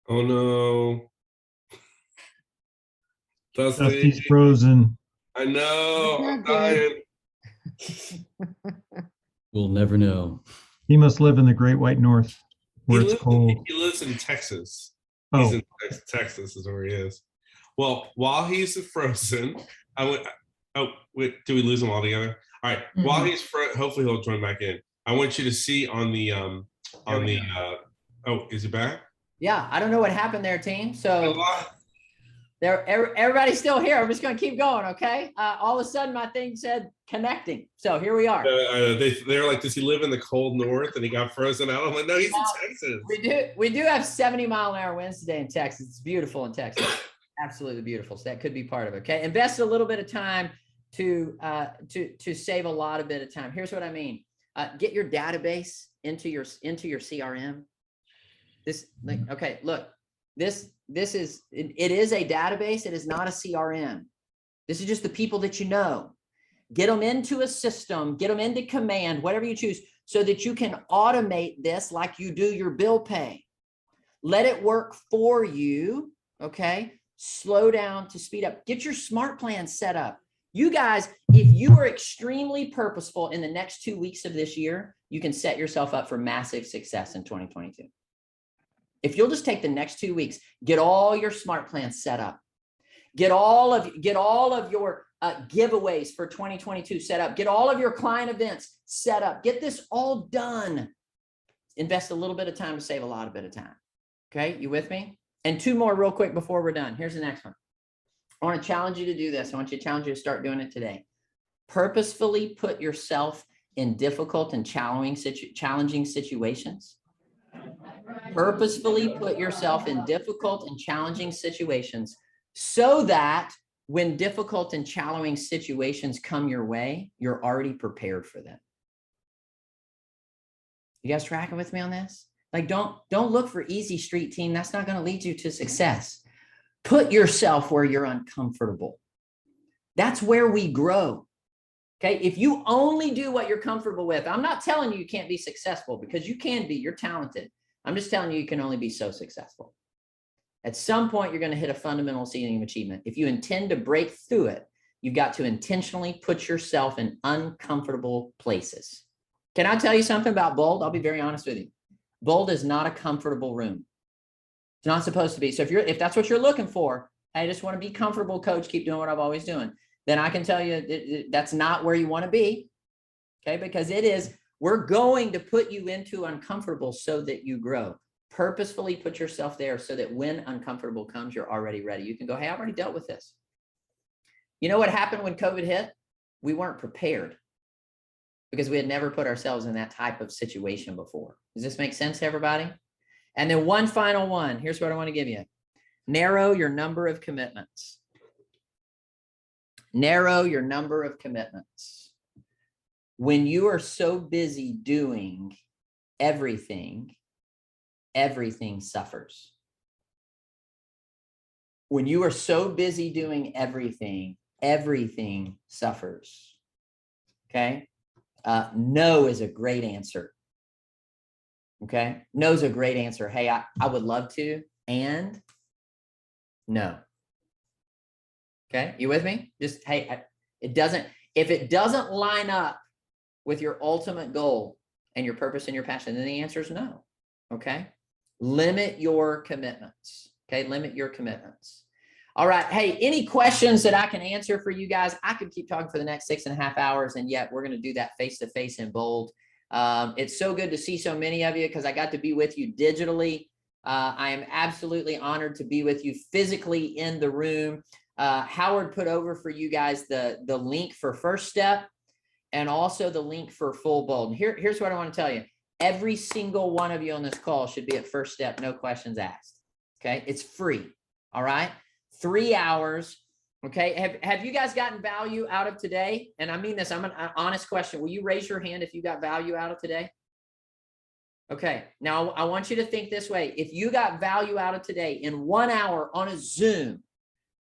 Oh no. Dusty's frozen. I know. I'm dying. We'll never know. He must live in the Great White North where it's cold. He lives in Texas. Oh. He's in Texas is where he is. Well, while he's frozen, I went. Oh, wait, do we lose him altogether? All right. Mm-hmm. While he's hopefully he'll join back in. I want you to see on the oh, is he back? Yeah, I don't know what happened there, team. So everybody's still here. I'm just going to keep going, okay? All of a sudden, my thing said connecting. So here we are. They're like, does he live in the cold north and he got frozen out? I'm like, no, he's in Texas. We do have 70-mile-an-hour winds today in Texas. It's beautiful in Texas. Absolutely beautiful. So that could be part of it, okay? Invest a little bit of time to save a lot of bit of time. Here's what I mean. Get your database into your CRM. Okay, look, this is, it is a database. It is not a CRM. This is just the people that you know. Get them into a system, get them into command, whatever you choose, so that you can automate this like you do your bill pay. Let it work for you, okay? Slow down to speed up. Get your smart plan set up. You guys, if you are extremely purposeful in the next 2 weeks of this year, you can set yourself up for massive success in 2022. If you'll just take the next 2 weeks, get all your smart plans set up. Get all of your giveaways for 2022 set up. Get all of your client events set up. Get this all done. Invest a little bit of time to save a lot of bit of time. Okay, you with me? And 2 more real quick before we're done. Here's the next one. I want to challenge you to do this. I want you to challenge you to start doing it today. Purposefully put yourself in difficult and challenging situations. Purposefully put yourself in difficult and challenging situations so that when difficult and challenging situations come your way, you're already prepared for them. You guys tracking with me on this? Like, don't look for easy street team. That's not going to lead you to success. Put yourself where you're uncomfortable. That's where we grow. Okay. If you only do what you're comfortable with, I'm not telling you you can't be successful, because you can be, you're talented. I'm just telling you, you can only be so successful. At some point, you're going to hit a fundamental ceiling of achievement. If you intend to break through it, you've got to intentionally put yourself in uncomfortable places. Can I tell you something about Bold? I'll be very honest with you. Bold is not a comfortable room. It's not supposed to be. So if that's what you're looking for, I just want to be comfortable, coach, keep doing what I've always doing, then I can tell you that's not where you want to be. Okay, because it is, we're going to put you into uncomfortable so that you grow. Purposefully put yourself there so that when uncomfortable comes, you're already ready. You can go, hey, I've already dealt with this. You know what happened when COVID hit? We weren't prepared because we had never put ourselves in that type of situation before. Does this make sense to everybody? And then one final one. Here's what I want to give you. Narrow your number of commitments. Narrow your number of commitments. When you are so busy doing everything, everything suffers. When you are so busy doing everything, everything suffers. Okay. No is a great answer. Okay. No is a great answer. Hey, I would love to, and no. Okay. You with me? Just, hey, if it doesn't line up with your ultimate goal and your purpose and your passion, then the answer is no. Okay. Limit your commitments. Okay. Limit your commitments. All right. Hey, any questions that I can answer for you guys? I could keep talking for the next 6.5 hours, and yet we're going to do that face-to-face in Bold. It's so good to see so many of you because I got to be with you digitally. I am absolutely honored to be with you physically in the room. Howard put over for you guys the link for First Step and also the link for Full Bold. And here's what I want to tell you. Every single one of you on this call should be at First Step, no questions asked. Okay. It's free. All right. 3 hours. Okay. Have you guys gotten value out of today? And I mean this, I'm an honest question. Will you raise your hand if you got value out of today? Okay. Now I want you to think this way. If you got value out of today in 1 hour on a Zoom,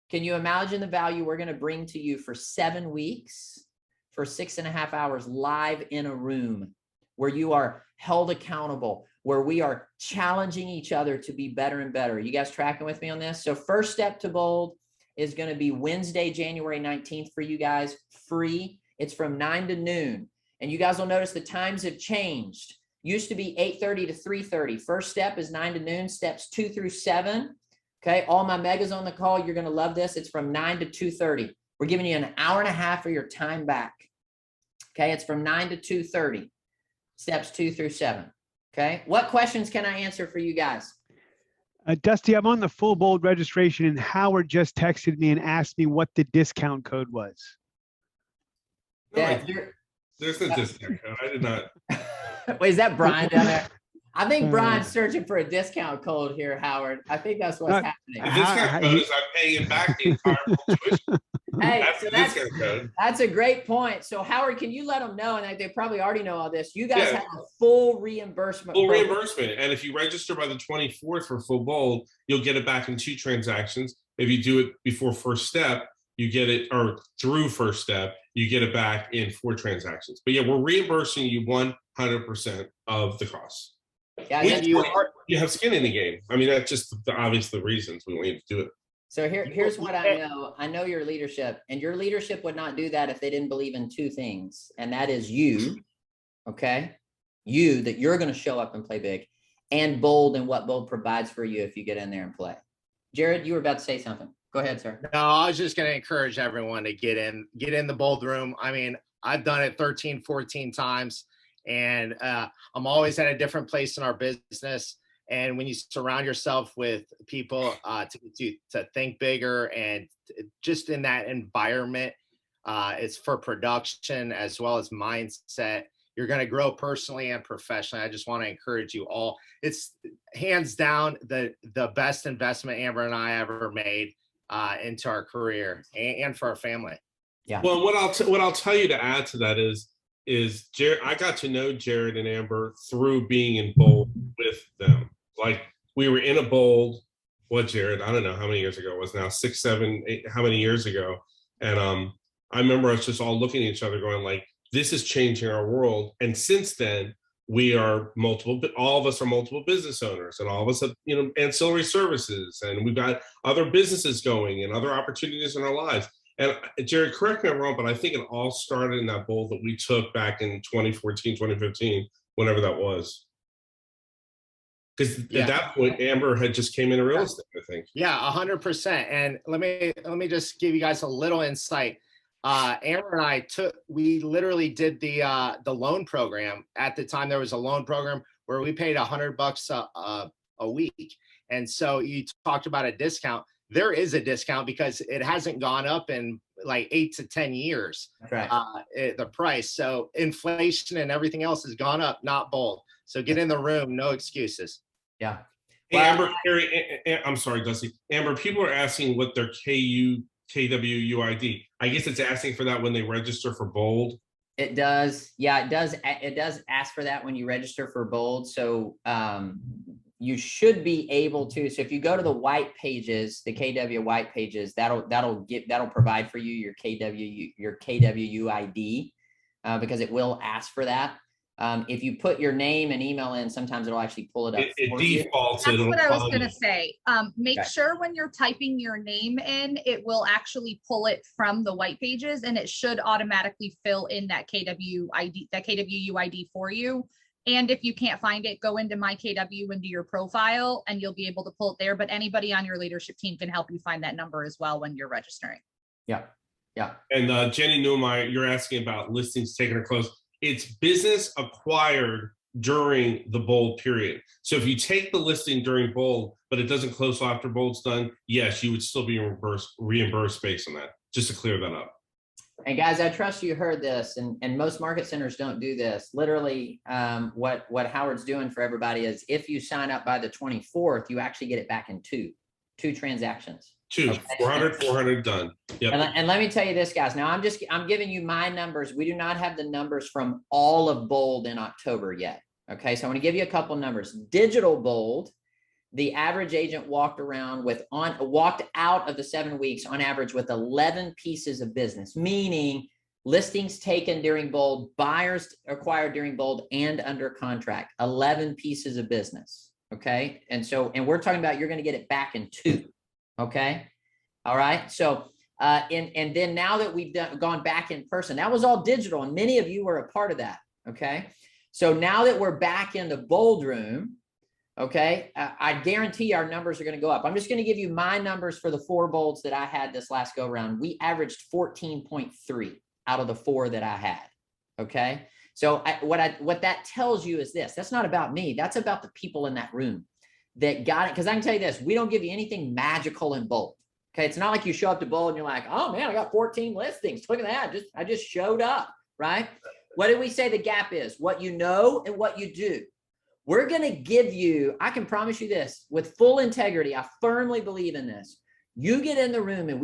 can you imagine the value we're going to bring to you for 7 weeks, for 6.5 hours live in a room where you are held accountable, where we are challenging each other to be better and better? You guys tracking with me on this? So First Step to Bold is going to be Wednesday, January 19th for you guys, free. It's from 9 to noon. And you guys will notice the times have changed. Used to be 8:30 to 3:30. First Step is 9 to noon, steps 2 through 7. Okay. All my megas on the call, you're going to love this. It's from 9 to 2:30. We're giving you an hour and a half of your time back. Okay. It's from 9 to 2:30, steps 2 through 7. Okay. What questions can I answer for you guys? Dusty, I'm on the Full Bold registration, and Howard just texted me and asked me what the discount code was. Yeah, there's no discount code. I did not. Wait, is that Brian down there? I think Brian's searching for a discount code here, Howard. I think that's what's happening. The discount code is I'm paying it back the entire full tuition. Hey, That's so the discount code. that's a great point. So Howard, can you let them know, and they probably already know all this, you guys Yeah. have a full reimbursement. Full program. reimbursement. And if you register by the 24th for full bold, you'll get it back in 2 transactions. If you do it before first step, you get it, or through first step, you get it back in 4 transactions. But yeah, we're reimbursing you 100% of the cost. Yeah, We- that's you great. You have skin in the game. I mean, that's just the obvious the reasons we want you to do it. So here's what I know. I know your leadership, and your leadership would not do that if they didn't believe in 2 things. And that is you, okay? You, that you're going to show up and play big, and bold, and what bold provides for you if you get in there and play. Jared, you were about to say something. Go ahead, sir. No, I was just going to encourage everyone to get in the bold room. I mean, I've done it 13, 14 times, and I'm always at a different place in our business. And when you surround yourself with people to think bigger and just in that environment, it's for production as well as mindset. You're going to grow personally and professionally. I just want to encourage you all. It's hands down the best investment Amber and I ever made into our career and for our family. Yeah. Well, what I'll tell you to add to that is Jared. I got to know Jared and Amber through being in bold with them. Like we were in a bold. What, Jared? I don't know how many years ago it was now. 6, 7, 8. How many years ago? And I remember us just all looking at each other, going like, "This is changing our world." And since then, we are all of us are multiple business owners, and all of us have, ancillary services, and we've got other businesses going and other opportunities in our lives. And Jared, correct me if I'm wrong, but I think it all started in that bold that we took back in 2014, 2015, whenever that was. Because at that point, Amber had just came into real estate, I think. Yeah, 100%. And let me just give you guys a little insight. Amber and I we literally did the loan program. At the time, there was a loan program where we paid $100 a week. And so you talked about a discount. There is a discount because it hasn't gone up in like 8 to 10 years. Right. The price. So inflation and everything else has gone up, not bold. So get in the room, no excuses. Yeah. Hey, Amber, I'm sorry, Dusty. Amber, people are asking what their KWUID. I guess it's asking for that when they register for bold. It does. Yeah, it does. It does ask for that when you register for bold. So you should be able to. So if you go to the white pages, the KW white pages, that'll provide for you your KWUID because it will ask for that. If you put your name and email in, sometimes it'll actually pull it up. It defaults. That's what I was going to say. Make Okay. sure when you're typing your name in, it will actually pull it from the white pages, and it should automatically fill in that KWUID for you. And if you can't find it, go into My KW into your profile, and you'll be able to pull it there. But anybody on your leadership team can help you find that number as well when you're registering. Yeah. Yeah. And Jenny Newmeyer, you're asking about listings taken or closed. It's business acquired during the bold period. So if you take the listing during bold, but it doesn't close after bold's done, yes, you would still be reimbursed based on that, just to clear that up. And guys, I trust you heard this, and most market centers don't do this. Literally, what Howard's doing for everybody is if you sign up by the 24th, you actually get it back in two transactions. 2, Okay. 400 done. Yep. And let me tell you this, guys. Now I'm giving you my numbers. We do not have the numbers from all of bold in October yet. Okay, so I want to give you a couple numbers. Digital bold, the average agent walked out of the 7 weeks on average with 11 pieces of business, meaning listings taken during bold, buyers acquired during bold, and under contract. 11 pieces of business. Okay, and we're talking about you're going to get it back in 2. Okay. All right. So, and then now that we've gone back in person, that was all digital, and many of you were a part of that. Okay. So now that we're back in the bold room, okay, I guarantee our numbers are going to go up. I'm just going to give you my numbers for the 4 bolds that I had this last go round. We averaged 14.3 out of the 4 that I had. Okay. So what that tells you is this, that's not about me. That's about the people in that room that got it. Because I can tell you this, we don't give you anything magical in bold. Okay, it's not like you show up to bold and you're like, oh man, I got 14 listings. Look at that. I just showed up, right? What did we say the gap is? What you know and what you do. We're going to give you, I can promise you this with full integrity. I firmly believe in this. You get in the room and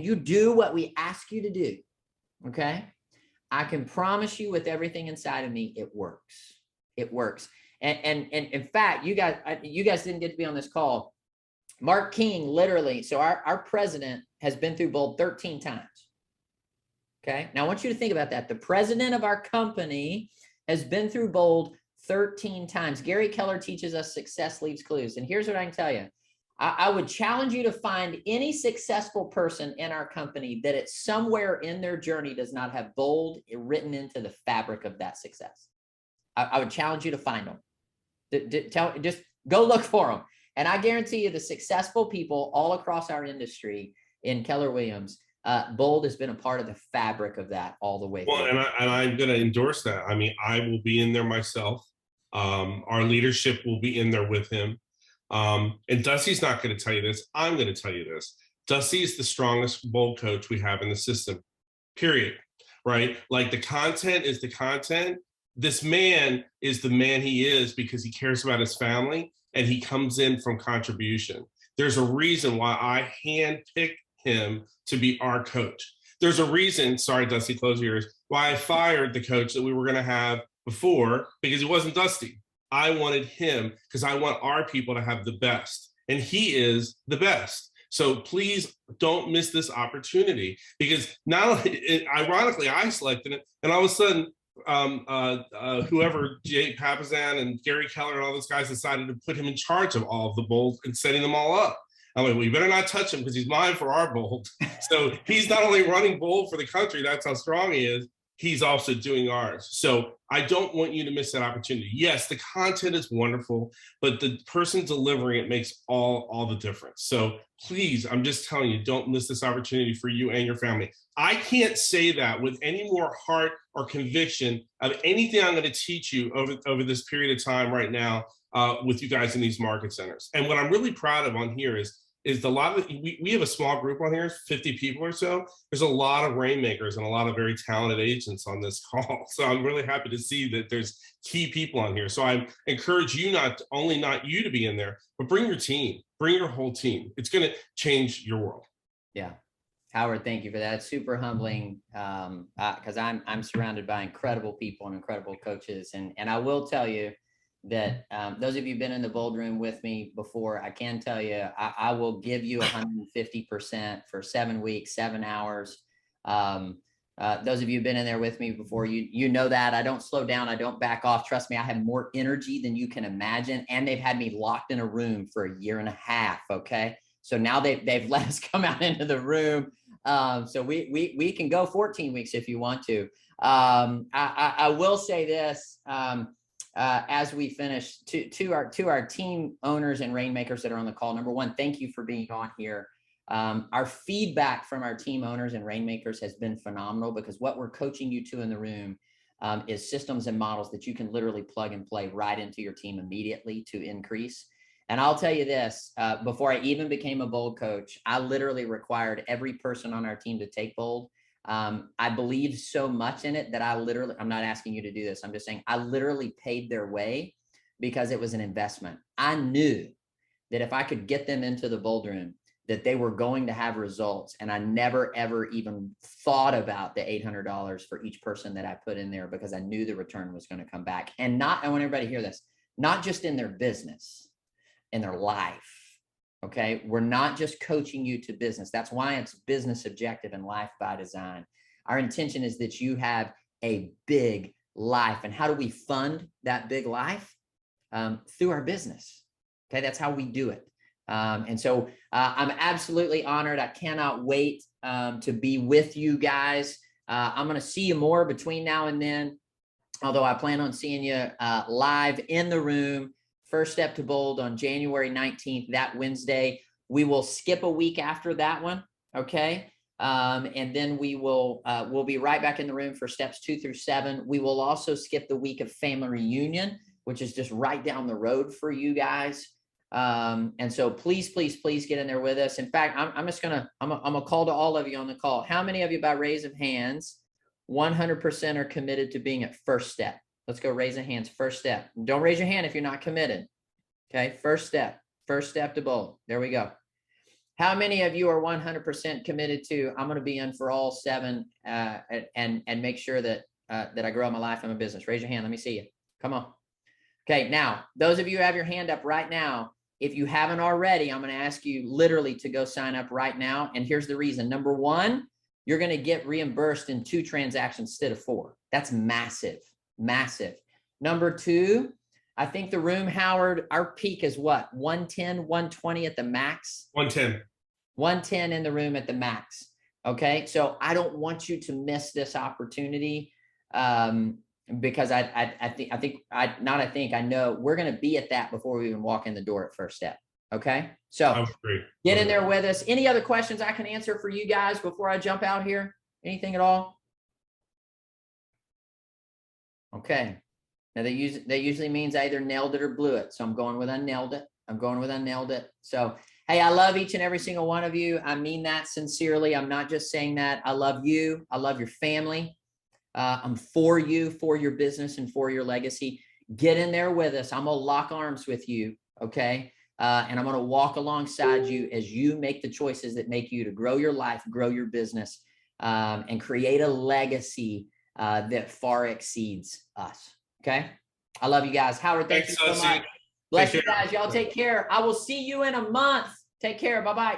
you do what we ask you to do. Okay. I can promise you with everything inside of me, it works. It works. And in fact, you guys didn't get to be on this call. Mark King, literally. So our president has been through Bold 13 times. Okay. Now I want you to think about that. The president of our company has been through Bold 13 times. Gary Keller teaches us success leaves clues. And here's what I can tell you. I would challenge you to find any successful person in our company that it's somewhere in their journey does not have Bold written into the fabric of that success. I would challenge you to find them. Just go look for them. And I guarantee you the successful people all across our industry in Keller Williams, Bold has been a part of the fabric of that all the way Well, through. and I'm going to endorse that. I mean, I will be in there myself. Our leadership will be in there with him. And Dusty's not going to tell you this. I'm going to tell you this. Dusty is the strongest Bold coach we have in the system, period. Right? Like the content is the content. This man is the man he is because he cares about his family and he comes in from contribution. There's a reason why I handpicked him to be our coach. There's a reason, sorry, Dusty, close your ears, why I fired the coach that we were going to have before because he wasn't Dusty. I wanted him because I want our people to have the best, and he is the best. So please don't miss this opportunity because now, ironically, I selected it, and all of a sudden, whoever Jay Papazan and Gary Keller and all those guys decided to put him in charge of all of the Bold and setting them all up. I'm like, well, you better not touch him because he's mine for our Bold. So he's not only running Bold for the country, that's how strong he is. He's also doing ours. So I don't want you to miss that opportunity. Yes, the content is wonderful, but the person delivering it makes all the difference. So please, I'm just telling you, don't miss this opportunity for you and your family. I can't say that with any more heart or conviction of anything I'm going to teach you over this period of time right now with you guys in these market centers. And what I'm really proud of on here is a lot of we have a small group on here, 50 people or so. There's a lot of rainmakers and a lot of very talented agents on this call. So I'm really happy to see that there's key people on here. So I encourage you not you to be in there, but bring your team, bring your whole team. It's going to change your world. Yeah. Howard, thank you for that. It's super humbling because I'm surrounded by incredible people and incredible coaches. And I will tell you that those of you who've been in the Bold room with me before, I can tell you, I will give you 150% for 7 weeks, 7 hours. Those of you who've been in there with me before, you know that I don't slow down. I don't back off. Trust me, I have more energy than you can imagine. And they've had me locked in a room for 1.5 years. Okay. So now they've let us come out into the room. So we can go 14 weeks if you want to. I will say this, as we finish to our team owners and rainmakers that are on the call. Number one, thank you for being on here. Our feedback from our team owners and rainmakers has been phenomenal because what we're coaching you to in the room is systems and models that you can literally plug and play right into your team immediately to increase. And I'll tell you this, before I even became a Bold coach, I literally required every person on our team to take Bold. I believe so much in it that I'm not asking you to do this. I'm just saying I literally paid their way because it was an investment. I knew that if I could get them into the Bold room, that they were going to have results. And I never, ever even thought about the $800 for each person that I put in there because I knew the return was going to come back. And I want everybody to hear this, not just in their business, in their life. Okay. We're not just coaching you to business. That's why it's business objective and life by design. Our intention is that you have a big life. And how do we fund that big life? Through our business. Okay. That's how we do it. And so I'm absolutely honored. I cannot wait to be with you guys. I'm going to see you more between now and then, although I plan on seeing you live in the room. First Step to Bold on January 19th, that Wednesday. We will skip a week after that one, okay? And then we'll be right back in the room for steps 2 through 7. We will also skip the week of family reunion, which is just right down the road for you guys. And so please get in there with us. In fact, I'm gonna call to all of you on the call. How many of you, by raise of hands, 100% are committed to being at First Step? Let's go raise of hands. First step. Don't raise your hand if you're not committed. Okay. First step to bold. There we go. How many of you are 100% committed to, I'm going to be in for all 7 and make sure that that I grow my life and my business? Raise your hand. Let me see you. Come on. Okay. Now, those of you who have your hand up right now, if you haven't already, I'm going to ask you literally to go sign up right now. And here's the reason. Number 1, you're going to get reimbursed in 2 transactions instead of 4. That's massive, massive. Number 2, I think the room, Howard, our peak is what? 110, 120 at the max? 110. 110 in the room at the max. Okay. So I don't want you to miss this opportunity. Because I know we're going to be at that before we even walk in the door at first step. Okay. So get in there with us. Any other questions I can answer for you guys before I jump out here? Anything at all? Okay. Now that usually means I either nailed it or blew it. So I'm going with unnailed it. So, hey, I love each and every single one of you. I mean that sincerely. I'm not just saying that. I love you. I love your family. I'm for you, for your business, and for your legacy. Get in there with us. I'm going to lock arms with you. Okay. And I'm going to walk alongside you as you make the choices that make you to grow your life, grow your business, and create a legacy that far exceeds us. Okay. I love you guys. Howard, thank you so much. Bless you guys. Y'all take care. I will see you in a month. Take care. Bye-bye.